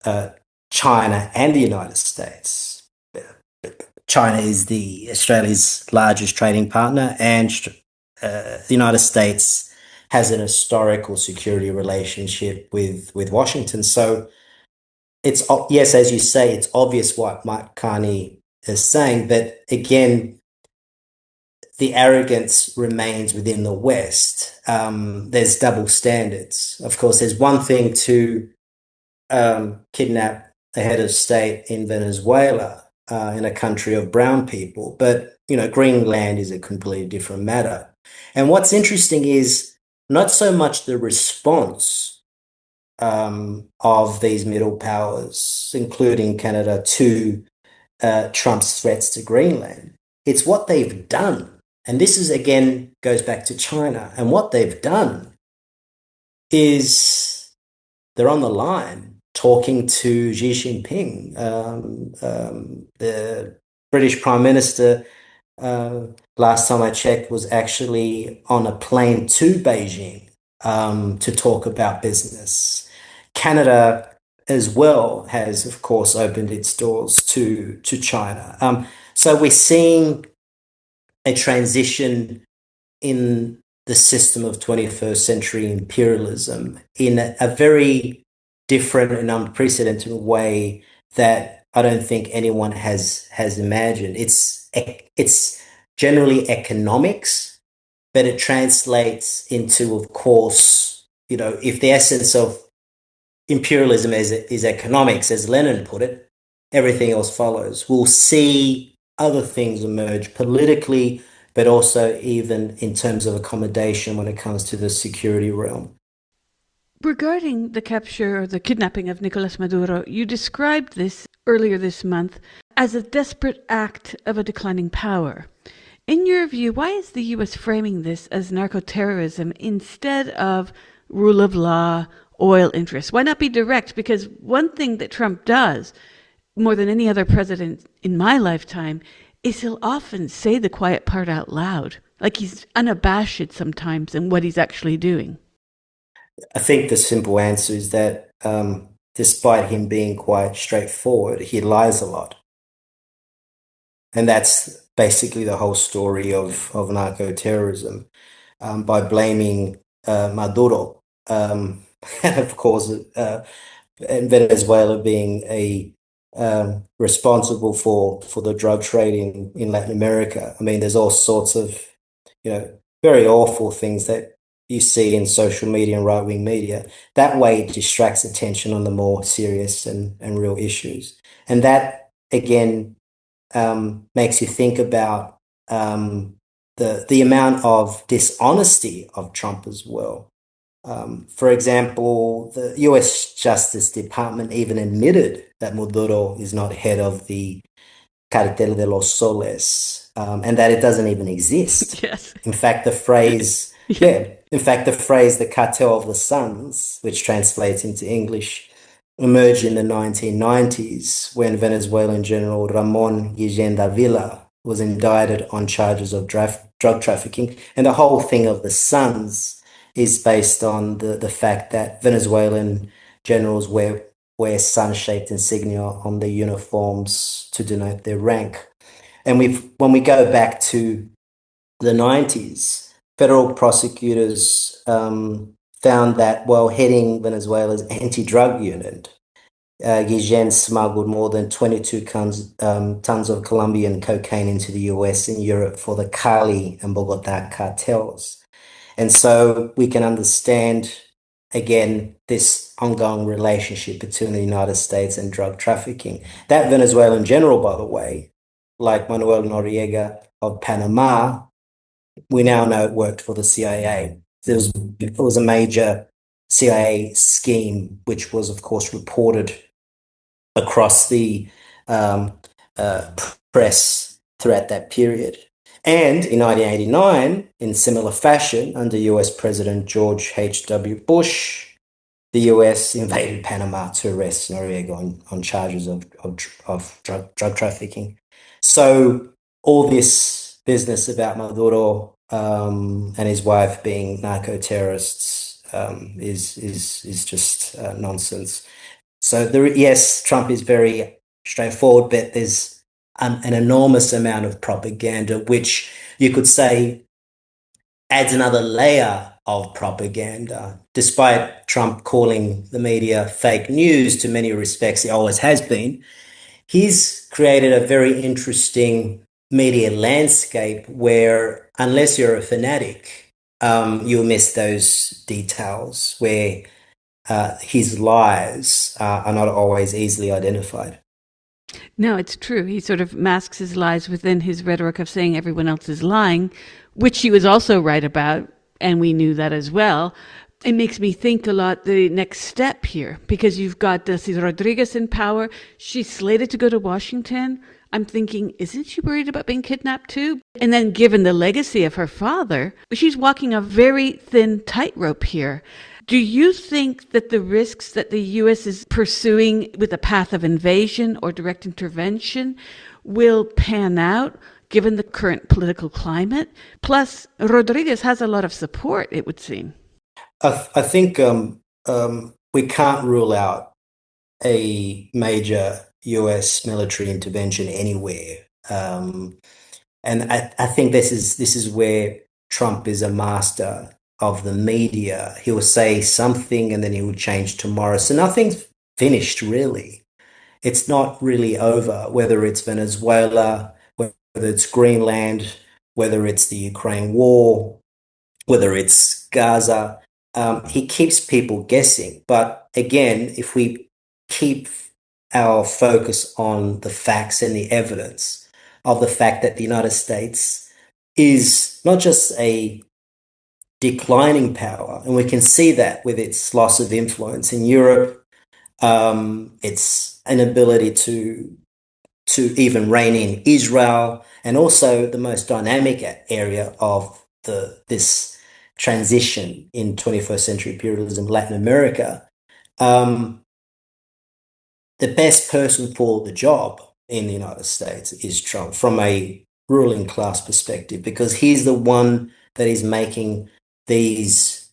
uh, China and the United States. China is the Australia's largest trading partner, and the United States has an historical security relationship with Washington. So it's yes, as you say, it's obvious what Mike Carney is saying, but again, the arrogance remains within the West. There's double standards. Of course, there's one thing to kidnap a head of state in Venezuela, in a country of brown people, but Greenland is a completely different matter. And what's interesting is not so much the response of these middle powers, including Canada, to Trump's threats to Greenland. It's what they've done. And this is, again, goes back to China. And what they've done is they're on the line talking to Xi Jinping, the British Prime Minister. Last time I checked, was actually on a plane to Beijing to talk about business. Canada as well has, of course, opened its doors to China. So we're seeing a transition in the system of 21st century imperialism in a very different and unprecedented way that I don't think anyone has imagined. It's generally economics, but it translates into, of course, if the essence of imperialism is economics, as Lenin put it, everything else follows. We'll see other things emerge politically, but also even in terms of accommodation when it comes to the security realm. Regarding the capture or the kidnapping of Nicolas Maduro, you described this earlier this month as a desperate act of a declining power. In your view, why is the U.S. framing this as narco-terrorism instead of rule of law, oil interests? Why not be direct? Because one thing that Trump does, more than any other president in my lifetime, is he'll often say the quiet part out loud. Like he's unabashed sometimes in what he's actually doing. I think the simple answer is that despite him being quite straightforward, he lies a lot. And that's basically the whole story of narco-terrorism, by blaming Maduro. And of course, and Venezuela being responsible for the drug trade in Latin America. I mean, there's all sorts of very awful things that you see in social media and right-wing media. That way it distracts attention on the more serious and real issues. And that, again, makes you think about the amount of dishonesty of Trump as well. For example, the US Justice Department even admitted that Maduro is not head of the Cartel de los Soles, and that it doesn't even exist. Yes. In fact, the phrase, Yeah. in fact, the phrase the Cartel of the Suns, which translates into English, emerged in the 1990s when Venezuelan General Ramon Villar was indicted on charges of drug trafficking. And the whole thing of the Suns is based on the fact that Venezuelan generals wear sun-shaped insignia on their uniforms to denote their rank. And when we go back to the 90s, federal prosecutors found that while heading Venezuela's anti-drug unit, Guillen smuggled more than 22 tons of Colombian cocaine into the US and Europe for the Cali and Bogota cartels. And so we can understand, again, this ongoing relationship between the United States and drug trafficking. That Venezuelan general, by the way, like Manuel Noriega of Panama, we now know worked for the CIA. It was a major CIA scheme, which was, of course, reported across the um, uh, press throughout that period. And in 1989, in similar fashion, under US President George H.W. Bush, the US invaded Panama to arrest Noriega on charges of drug trafficking. So all this business about Maduro and his wife being narco-terrorists is just nonsense. So yes, Trump is very straightforward, but there's an enormous amount of propaganda, which you could say adds another layer of propaganda. Despite Trump calling the media fake news to many respects, he always has been. He's created a very interesting media landscape where, unless you're a fanatic, you'll miss those details where his lies are not always easily identified. No, it's true. He sort of masks his lies within his rhetoric of saying everyone else is lying, which he was also right about, and we knew that as well. It makes me think a lot the next step here, because you've got Delcy Rodriguez in power. She's slated to go to Washington. I'm thinking, isn't she worried about being kidnapped too? And then given the legacy of her father, she's walking a very thin tightrope here. Do you think that the risks that the U.S. is pursuing with a path of invasion or direct intervention will pan out given the current political climate? Plus, Rodriguez has a lot of support, it would seem. I think we can't rule out a major US military intervention anywhere. And I think this is where Trump is a master of the media. He will say something and then he will change tomorrow. So nothing's finished, really. It's not really over, whether it's Venezuela, whether it's Greenland, whether it's the Ukraine war, whether it's Gaza. He keeps people guessing. But again, if we keep our focus on the facts and the evidence of the fact that the United States is not just a declining power, and we can see that with its loss of influence in Europe, its inability to even rein in Israel, and also the most dynamic area of this transition in 21st century imperialism, Latin America. The best person for the job in the United States is Trump from a ruling class perspective, because he's the one that is making these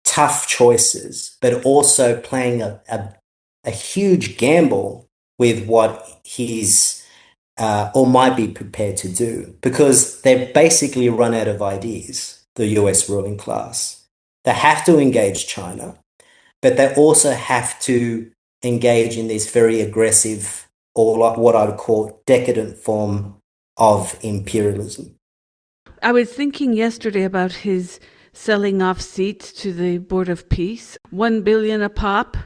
tough choices, but also playing a huge gamble with what he's or might be prepared to do, because they've basically run out of ideas, the US ruling class. They have to engage China, but they also have to engage in this very aggressive, or like what I would call decadent form of imperialism. I was thinking yesterday about his selling off seats to the Board of Peace, 1 billion a pop.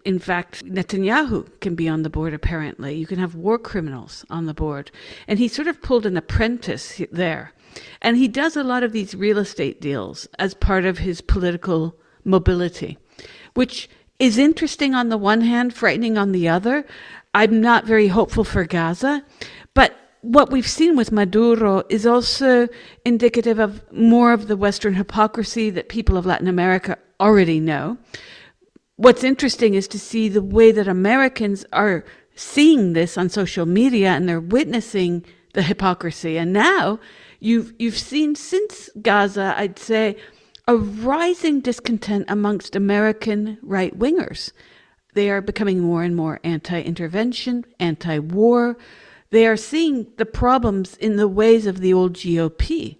In fact, Netanyahu can be on the board apparently. You can have war criminals on the board. And he sort of pulled an apprentice there. And he does a lot of these real estate deals as part of his political mobility, which is interesting on the one hand, frightening on the other. I'm not very hopeful for Gaza, but what we've seen with Maduro is also indicative of more of the Western hypocrisy that people of Latin America already know. What's interesting is to see the way that Americans are seeing this on social media, and they're witnessing the hypocrisy. And now you've seen, since Gaza, I'd say, a rising discontent amongst American right wingers. They are becoming more and more anti intervention, anti war. They are seeing the problems in the ways of the old GOP.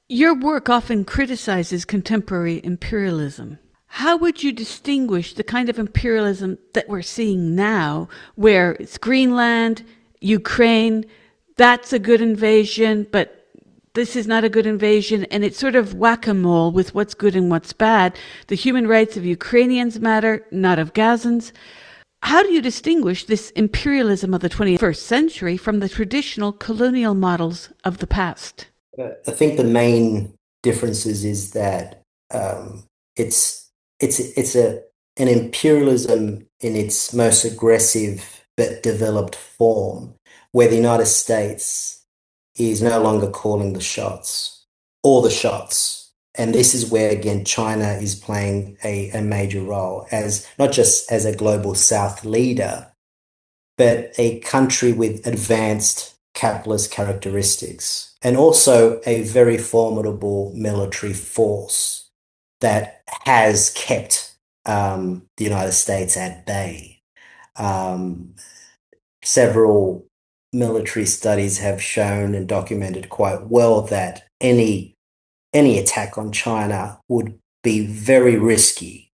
Your work often criticizes contemporary imperialism. How would you distinguish the kind of imperialism that we're seeing now, where it's Greenland, Ukraine, that's a good invasion, but this is not a good invasion, and it's sort of whack-a-mole with what's good and what's bad. The human rights of Ukrainians matter, not of Gazans. How do you distinguish this imperialism of the 21st century from the traditional colonial models of the past? I think the main differences is that it's it's an imperialism in its most aggressive but developed form, where the United States is no longer calling the shots, all the shots. And this is where, again, China is playing a major role as not just as a global South leader, but a country with advanced capitalist characteristics and also a very formidable military force that has kept the United States at bay. Um, Several military studies have shown and documented quite well that any attack on China would be very risky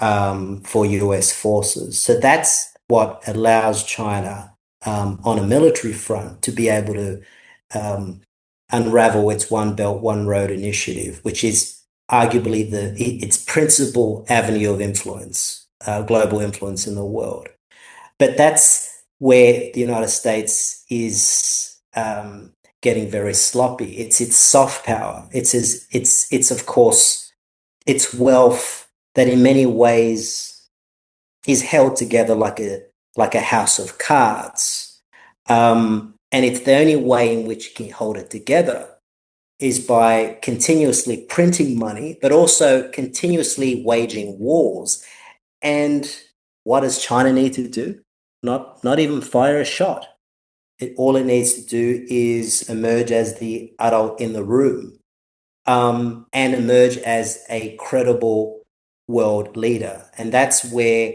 for US forces. So that's what allows China on a military front to be able to um, unravel its One Belt, One Road initiative, which is arguably its principal avenue of influence, global influence in the world. But that's where the United States is getting very sloppy. It's its soft power. It's of course its wealth that in many ways is held together like a house of cards. And it's the only way in which you can hold it together is by continuously printing money, but also continuously waging wars. And what does China need to do? Not even fire a shot. All it needs to do is emerge as the adult in the room, and emerge as a credible world leader. And that's where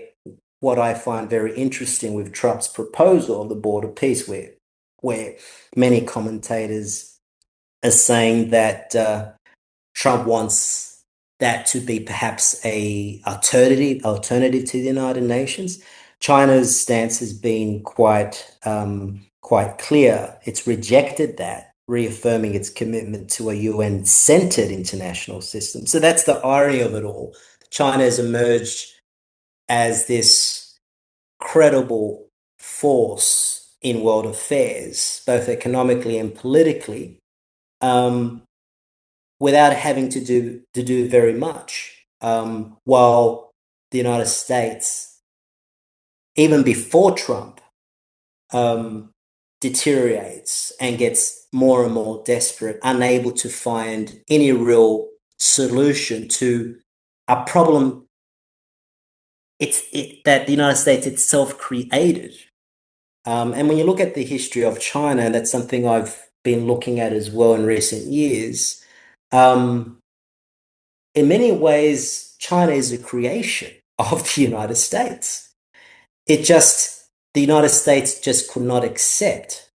what I find very interesting with Trump's proposal of the border peace, where many commentators are saying that Trump wants that to be perhaps a alternative to the United Nations. China's stance has been quite clear. It's rejected that, reaffirming its commitment to a UN-centered international system. So that's the irony of it all. China has emerged as this credible force in world affairs, both economically and politically, um, without having to do very much. While the United States, even before Trump, um, deteriorates and gets more and more desperate, unable to find any real solution to a problem that the United States itself created. And when you look at the history of China, that's something I've been looking at as well in recent years. Um, in many ways, China is a creation of the United States. The United States just could not accept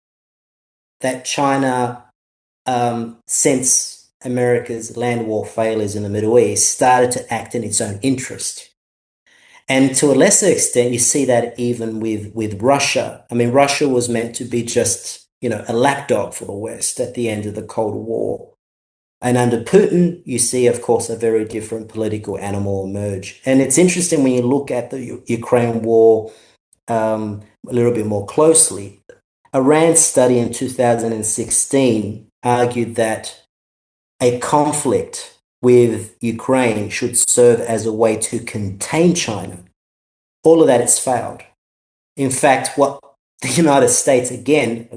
that China, since America's land war failures in the Middle East, started to act in its own interest. And to a lesser extent, you see that even with Russia. I mean, Russia was meant to be just, a lapdog for the West at the end of the Cold War. And under Putin, you see, of course, a very different political animal emerge. And it's interesting when you look at the Ukraine war a little bit more closely. A RAND study in 2016 argued that a conflict with Ukraine should serve as a way to contain China. All of that has failed. In fact, what the United States, again,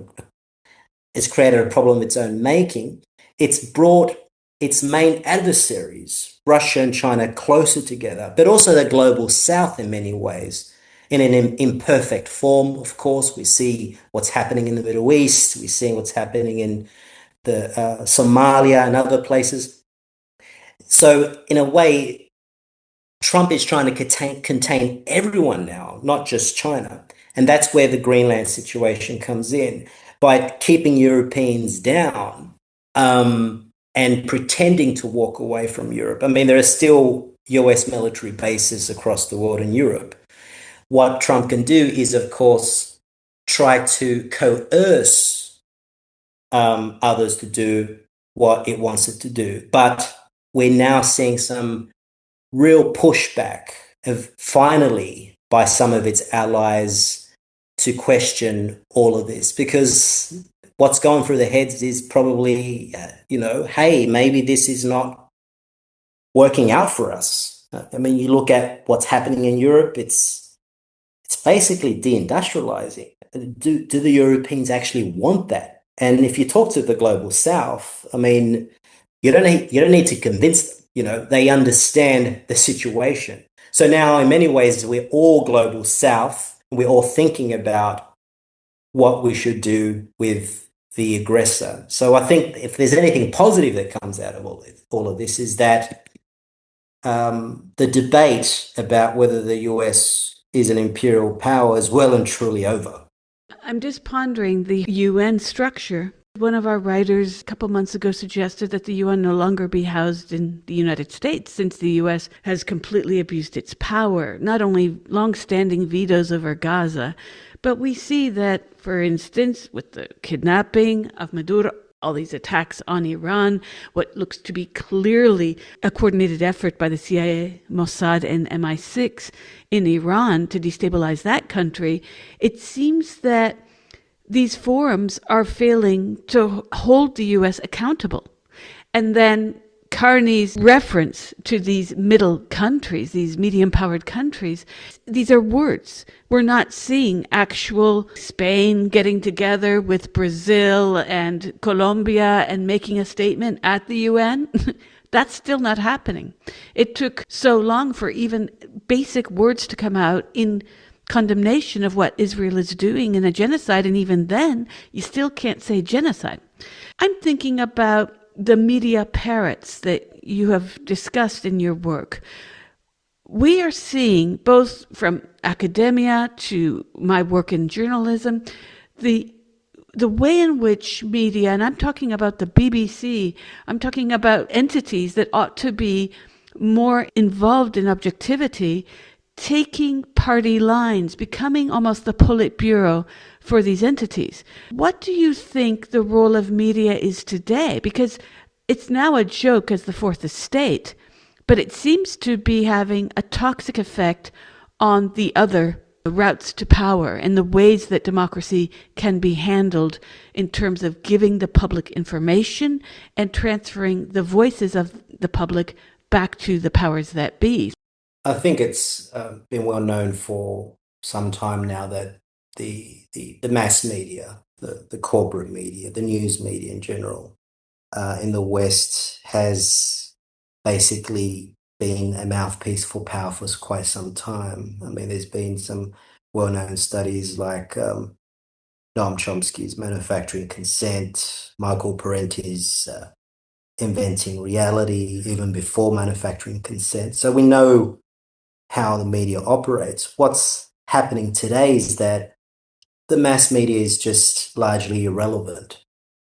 has created a problem of its own making. It's brought its main adversaries, Russia and China, closer together, but also the global South in many ways. In an imperfect form, of course, we see what's happening in the Middle East. We're seeing what's happening in the Somalia and other places. So in a way, Trump is trying to contain everyone now, not just China. And that's where the Greenland situation comes in. By keeping Europeans down, and pretending to walk away from Europe. I mean, there are still US military bases across the world in Europe. What Trump can do is, of course, try to coerce others to do what it wants it to do. But we're now seeing some real pushback of finally by some of its allies to question all of this because what's going through their heads is probably, hey, maybe this is not working out for us. I mean, you look at what's happening in Europe, it's basically deindustrializing. Do the Europeans actually want that? And if you talk to the global South, I mean, you don't need to convince them. They understand the situation. So now, in many ways, we're all global South. We're all thinking about what we should do with the aggressor. So I think if there's anything positive that comes out of all of this is that the debate about whether the US is an imperial power is well and truly over. I'm just pondering the UN structure. One of our writers a couple months ago suggested that the UN no longer be housed in the United States since the US has completely abused its power, not only long-standing vetoes over Gaza, but we see that, for instance, with the kidnapping of Maduro, all these attacks on Iran, what looks to be clearly a coordinated effort by the CIA, Mossad, and MI6 in Iran to destabilize that country, it seems that these forums are failing to hold the U.S. accountable. And then Carney's reference to these middle countries, these medium-powered countries, these are words. We're not seeing actual Spain getting together with Brazil and Colombia and making a statement at the UN. That's still not happening. It took so long for even basic words to come out in condemnation of what Israel is doing in a genocide, and even then, you still can't say genocide. I'm thinking about the media parrots that you have discussed in your work. We are seeing, both from academia to my work in journalism, the way in which media, and I'm talking about the BBC, I'm talking about entities that ought to be more involved in objectivity, taking party lines, becoming almost the Politburo for these entities. What do you think the role of media is today? Because it's now a joke as the fourth estate, but it seems to be having a toxic effect on the other routes to power and the ways that democracy can be handled in terms of giving the public information and transferring the voices of the public back to the powers that be. I think it's been well known for some time now that the mass media, the corporate media, the news media in general, in the West has basically been a mouthpiece for power for quite some time. I mean, there's been some well-known studies like Noam Chomsky's Manufacturing Consent, Michael Parenti's Inventing Reality, even before Manufacturing Consent. So we know how the media operates. What's happening today is that the mass media is just largely irrelevant.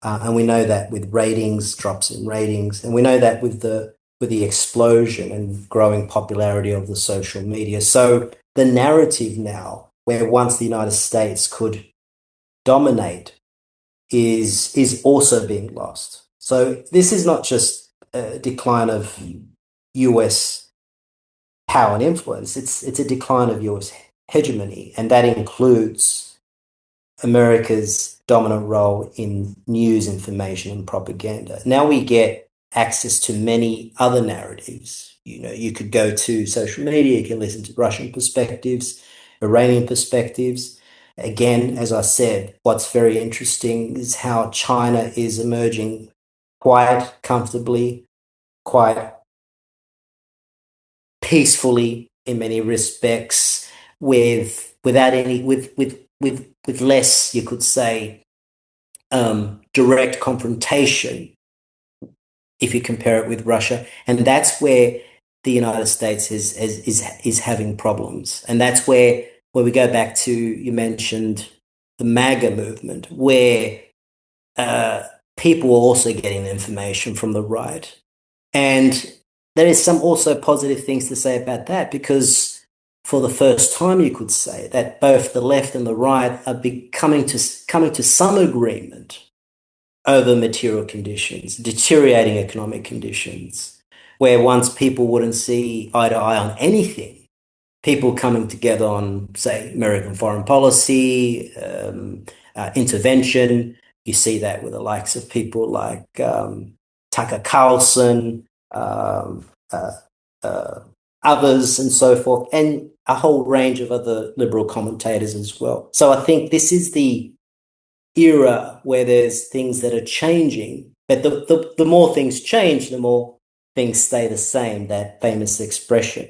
And we know that with ratings, drops in ratings, and we know that with the explosion and growing popularity of the social media. So the narrative now, where once the United States could dominate, is also being lost. So this is not just a decline of US power and influence, it's a decline of US hegemony, and that includes America's dominant role in news, information, and propaganda. Now we get access to many other narratives. You could go to social media, you can listen to Russian perspectives, Iranian perspectives. Again, as I said, what's very interesting is how China is emerging quite comfortably, quite peacefully in many respects, without any with less, you could say, direct confrontation if you compare it with Russia. And that's where the United States is having problems. And that's where we go back to, you mentioned the MAGA movement, where uh, people are also getting information from the right. And there is some also positive things to say about that, because for the first time, you could say that both the left and the right are coming to some agreement over material conditions, deteriorating economic conditions, where once people wouldn't see eye to eye on anything, people coming together on, say, American foreign policy, intervention. You see that with the likes of people like Tucker Carlson, um, uh, uh, others, and so forth, and a whole range of other liberal commentators as well. So I think this is the era where there's things that are changing, but the more things change, the more things stay the same, that famous expression.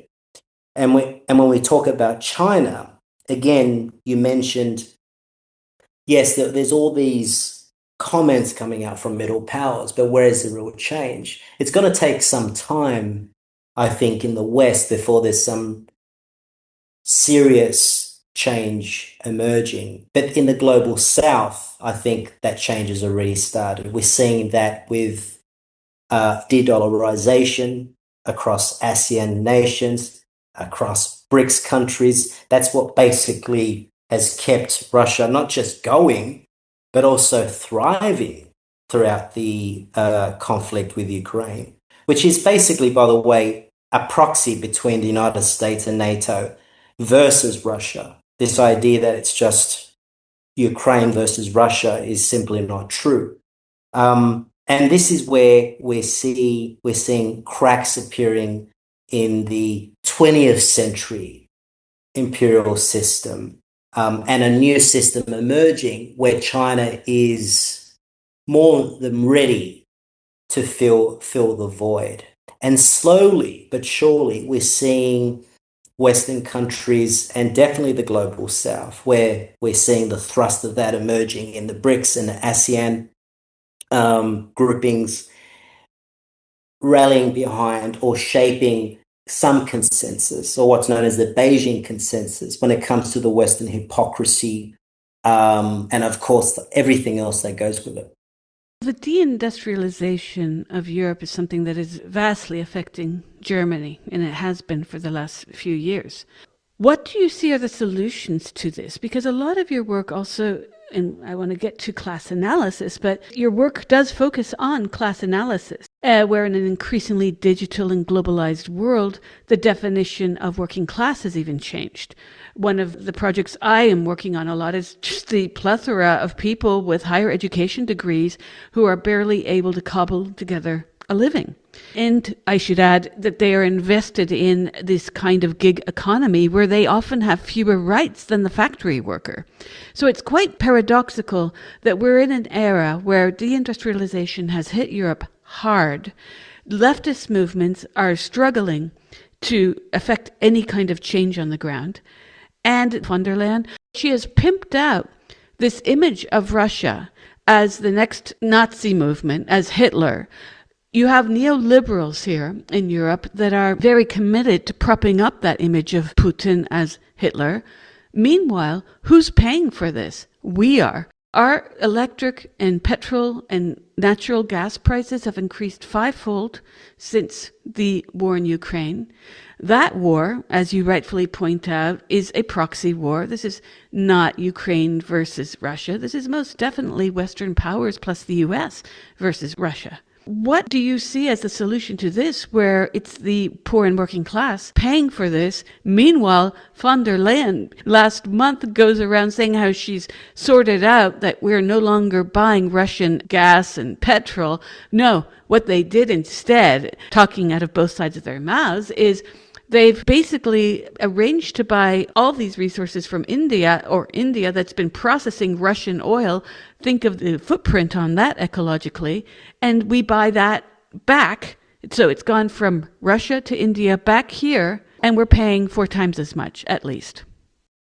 And when we talk about China, again, you mentioned, yes, there's all these comments coming out from middle powers, but where is the real change? It's going to take some time, I think, in the West before there's some serious change emerging. But in the global South, I think that change has already started. We're seeing that with de-dollarization across ASEAN nations, across BRICS countries. That's what basically has kept Russia not just going, but also thriving throughout the conflict with Ukraine, which is basically, by the way, a proxy between the United States and NATO versus Russia. This idea that it's just Ukraine versus Russia is simply not true. And this is where we're seeing cracks appearing in the 20th century imperial system, and a new system emerging where China is more than ready to fill the void. And slowly but surely, we're seeing Western countries and definitely the global South, where we're seeing the thrust of that emerging in the BRICS and the ASEAN groupings, rallying behind or shaping some consensus, or what's known as the Beijing consensus, when it comes to the Western hypocrisy, and of course everything else that goes with it. The deindustrialization of Europe is something that is vastly affecting Germany, and it has been for the last few years. What do you see are the solutions to this? Because a lot of your work also, and I want to get to class analysis, but your work does focus on class analysis, where in an increasingly digital and globalized world, the definition of working class has even changed. One of the projects I am working on a lot is just the plethora of people with higher education degrees who are barely able to cobble together a living. And I should add that they are invested in this kind of gig economy where they often have fewer rights than the factory worker. So it's quite paradoxical that we're in an era where deindustrialization has hit Europe hard. Leftist movements are struggling to affect any kind of change on the ground. And von der Leyen, she has pimped out this image of Russia as the next Nazi movement, as Hitler. You have neoliberals here in Europe that are very committed to propping up that image of Putin as Hitler. Meanwhile, who's paying for this? We are. Our electric and petrol and natural gas prices have increased fivefold since the war in Ukraine. That war, as you rightfully point out, is a proxy war. This is not Ukraine versus Russia. This is most definitely Western powers plus the US versus Russia. What do you see as the solution to this, where it's the poor and working class paying for this? Meanwhile, von der Leyen last month goes around saying how she's sorted out that we're no longer buying Russian gas and petrol. No, what they did instead, talking out of both sides of their mouths, is they've basically arranged to buy all these resources from India, or India that's been processing Russian oil. Think of the footprint on that ecologically. And we buy that back. So it's gone from Russia to India back here, and we're paying 4 times as much, at least.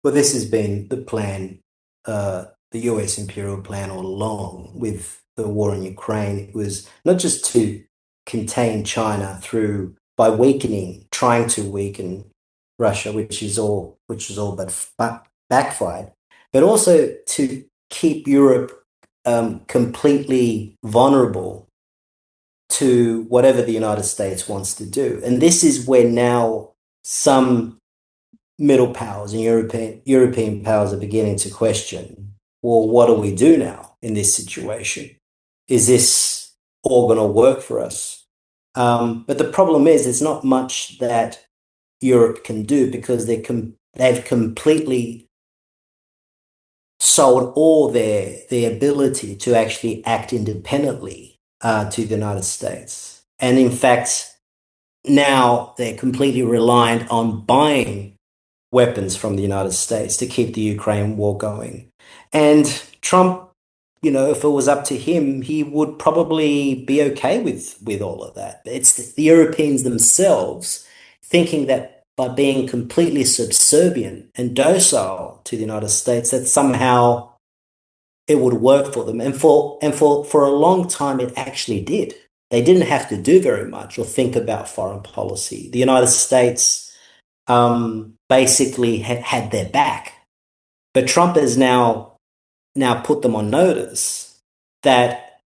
Well, this has been the plan, the US imperial plan all along with the war in Ukraine. It was not just to contain China through by trying to weaken Russia, but backfired, but also to keep Europe completely vulnerable to whatever the United States wants to do. And this is where now some middle powers and European powers are beginning to question, well, what do we do now in this situation? Is this all going to work for us? But the problem is, there's not much that Europe can do because they've completely sold all their ability to actually act independently to the United States. And in fact, now they're completely reliant on buying weapons from the United States to keep the Ukraine war going. And Trump, if it was up to him, he would probably be okay with all of that. It's the Europeans themselves thinking that by being completely subservient and docile to the United States, that somehow it would work for them. And for a long time, it actually did. They didn't have to do very much or think about foreign policy. The United States basically had their back. But Trump has now put them on notice that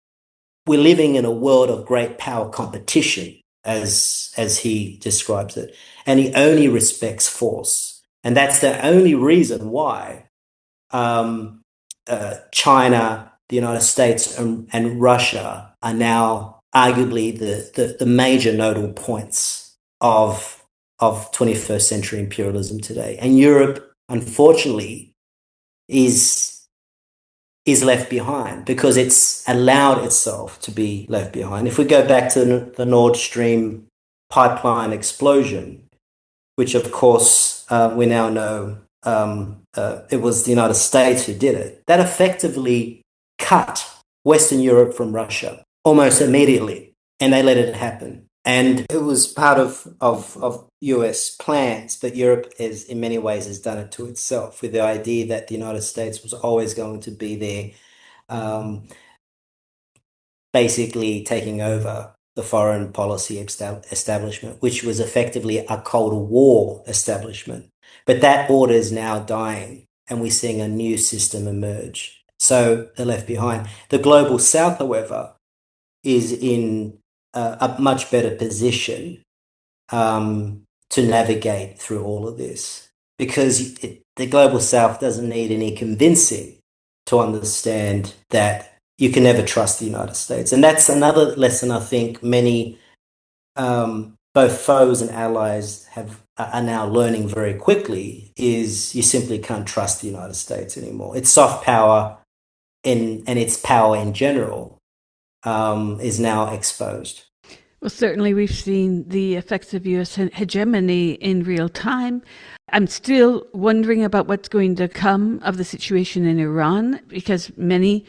we're living in a world of great power competition, as he describes it, and he only respects force. And that's the only reason why China, the United States, and Russia are now arguably the major nodal points of 21st century imperialism today. And Europe, unfortunately, is left behind because it's allowed itself to be left behind. If we go back to the Nord Stream pipeline explosion, which of course we now know it was the United States who did it, that effectively cut Western Europe from Russia almost immediately, and they let it happen. And it was part of US plans, but Europe in many ways has done it to itself with the idea that the United States was always going to be there, basically taking over the foreign policy establishment, which was effectively a Cold War establishment. But that order is now dying, and we're seeing a new system emerge. So they're left behind. The global South, however, is in a much better position to navigate through all of this, because the global South doesn't need any convincing to understand that you can never trust the United States. And that's another lesson I think many both foes and allies are now learning very quickly, is you simply can't trust the United States anymore. Its soft power and its power in general is now exposed. Well, certainly we've seen the effects of US hegemony in real time. I'm still wondering about what's going to come of the situation in Iran, because many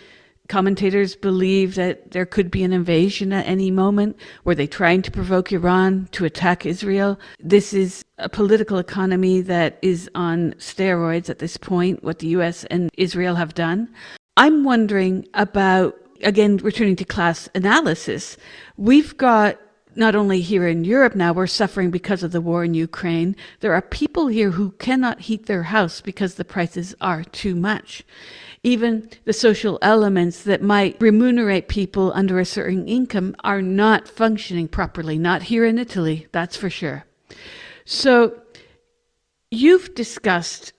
commentators believe that there could be an invasion at any moment. Were they trying to provoke Iran to attack Israel? This is a political economy that is on steroids at this point, what the US and Israel have done. I'm wondering about, again, returning to class analysis, we've got, not only here in Europe now, we're suffering because of the war in Ukraine. There are people here who cannot heat their house because the prices are too much. Even the social elements that might remunerate people under a certain income are not functioning properly, not here in Italy, that's for sure. So you've discussed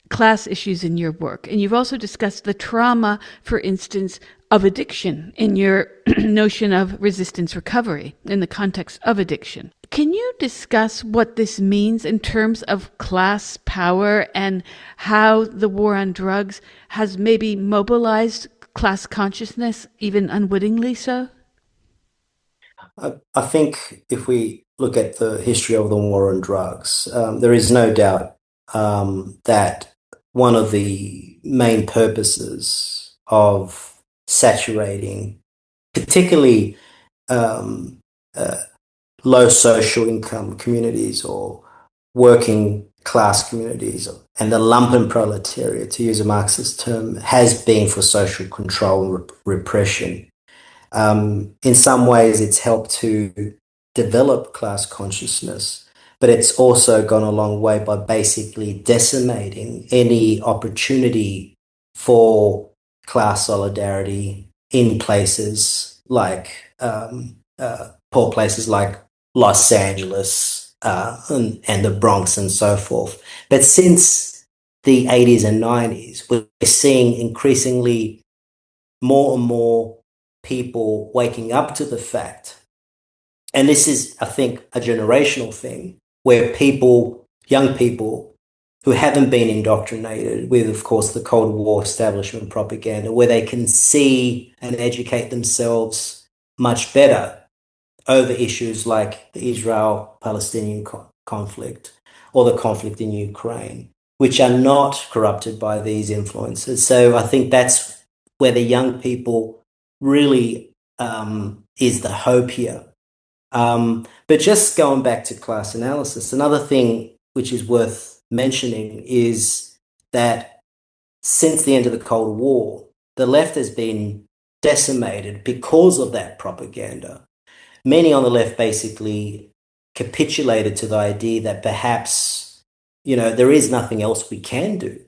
class issues in your work, and you've also discussed the trauma, for instance, of addiction in your notion of resistance recovery in the context of addiction. Can you discuss what this means in terms of class power and how the war on drugs has maybe mobilized class consciousness, even unwittingly so? I think if we look at the history of the war on drugs, there is no doubt that one of the main purposes of saturating, particularly low social income communities or working class communities and the lumpen proletariat, to use a Marxist term, has been for social control and repression. In some ways, it's helped to develop class consciousness, but it's also gone a long way by basically decimating any opportunity for class solidarity in places like poor places like Los Angeles and the Bronx and so forth. But since the 80s and 90s, we're seeing increasingly more and more people waking up to the fact, and this is, I think, a generational thing, where people, young people who haven't been indoctrinated with, of course, the Cold War establishment propaganda, where they can see and educate themselves much better over issues like the Israel-Palestinian conflict or the conflict in Ukraine, which are not corrupted by these influences. So I think that's where the young people really is the hope here. But just going back to class analysis, another thing which is worth mentioning is that since the end of the Cold War, the left has been decimated because of that propaganda. Many on the left basically capitulated to the idea that perhaps, there is nothing else we can do.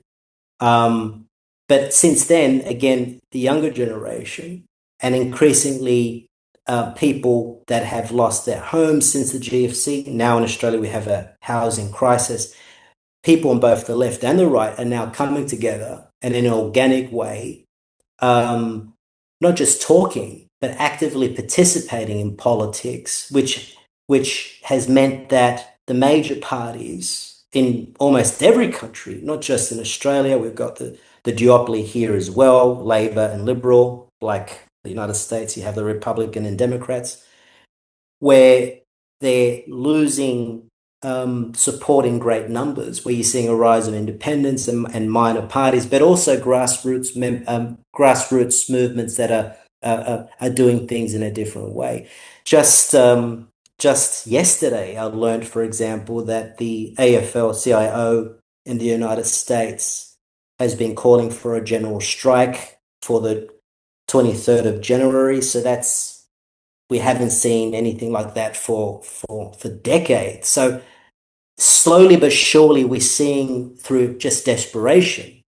But since then, again, the younger generation and increasingly people that have lost their homes since the GFC, now in Australia we have a housing crisis. People on both the left and the right are now coming together and in an organic way, not just talking, but actively participating in politics, which has meant that the major parties in almost every country, not just in Australia, we've got the duopoly here as well, Labor and Liberal, like the United States, you have the Republican and Democrats, where they're losing support in great numbers, where you're seeing a rise of independents and minor parties, but also grassroots movements that are doing things in a different way. Just yesterday, I learned, for example, that the AFL-CIO in the United States has been calling for a general strike for the 23rd of January. So we haven't seen anything like that for decades. So slowly but surely, we're seeing through just desperation,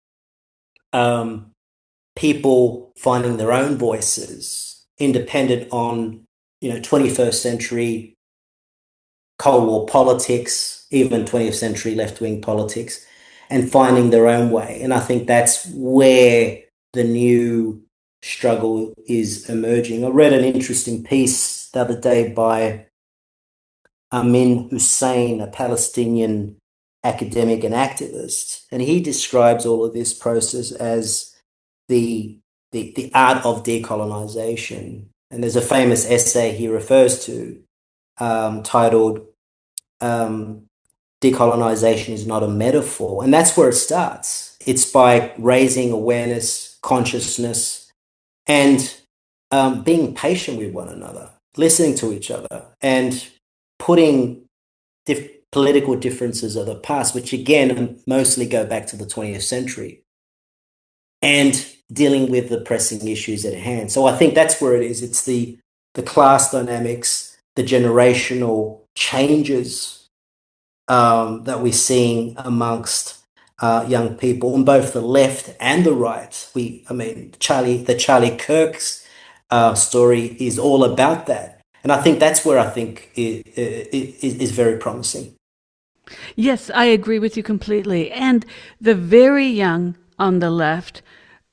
people finding their own voices, independent on 21st century Cold War politics, even 20th century left-wing politics, and finding their own way. And I think that's where the new struggle is emerging. I read an interesting piece the other day by Amin Hussein, a Palestinian academic and activist, and he describes all of this process as the art of decolonization. And there's a famous essay he refers to, titled "Decolonization is not a metaphor," and that's where it starts. It's by raising awareness, consciousness, and being patient with one another, listening to each other, and putting political differences of the past, which again mostly go back to the 20th century, and dealing with the pressing issues at hand. So I think that's where it is. It's the class dynamics, the generational changes that we're seeing amongst young people on both the left and the right. The Charlie Kirk's story is all about that. And I think that's where I think it is very promising. Yes, I agree with you completely. And the very young on the left,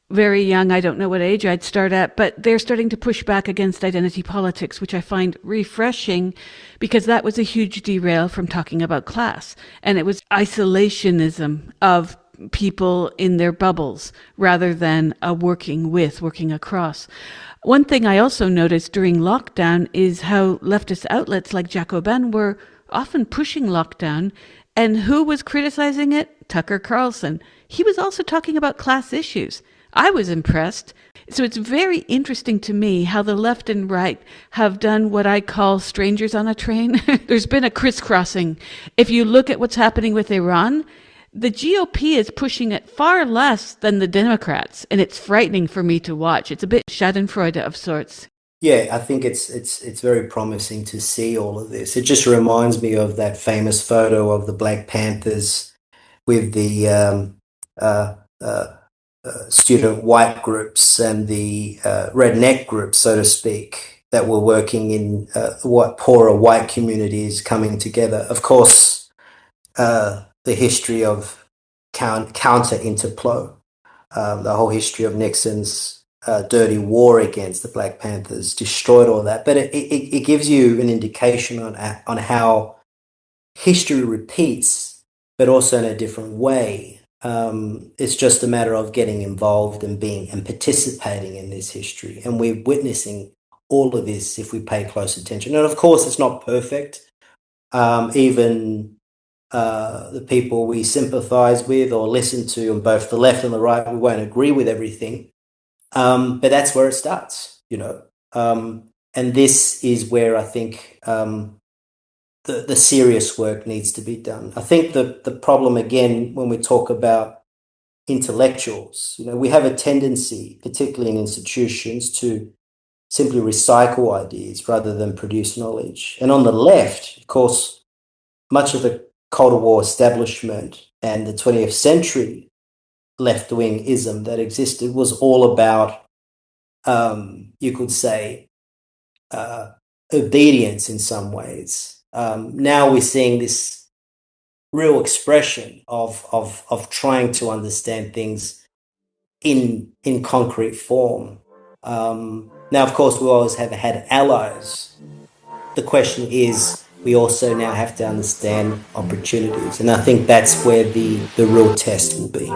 very young, I don't know what age I'd start at, but they're starting to push back against identity politics, which I find refreshing because that was a huge derail from talking about class. And it was isolationism of people in their bubbles rather than working across. One thing I also noticed during lockdown is how leftist outlets like Jacobin were often pushing lockdown. And who was criticizing it? Tucker Carlson. He was also talking about class issues. I was impressed. So it's very interesting to me how the left and right have done what I call strangers on a train. There's been a crisscrossing. If you look at what's happening with Iran, the GOP is pushing it far less than the Democrats, and it's frightening for me to watch. It's a bit Schadenfreude of sorts. Yeah, I think it's very promising to see all of this. It just reminds me of that famous photo of the Black Panthers with the uh, uh, student white groups and the redneck groups, so to speak, that were working in what poorer white communities coming together. Of course, the history of counter interplo, the whole history of Nixon's dirty war against the Black Panthers destroyed all that. But it gives you an indication on how history repeats, but also in a different way. It's just a matter of getting involved and being and participating in this history. And we're witnessing all of this if we pay close attention. And of course, it's not perfect. Even the people we sympathize with or listen to on both the left and the right, we won't agree with everything. But that's where it starts, you know. And this is where I think the serious work needs to be done. I think the problem, again, when we talk about intellectuals, you know, we have a tendency, particularly in institutions, to simply recycle ideas rather than produce knowledge. And on the left, of course, much of the Cold War establishment and the 20th century left-wing-ism that existed was all about, you could say, uh, obedience in some ways. Now we're seeing this real expression of trying to understand things in concrete form. Now, of course, we always have had allies. The question is, we also now have to understand opportunities, and I think that's where the real test will be.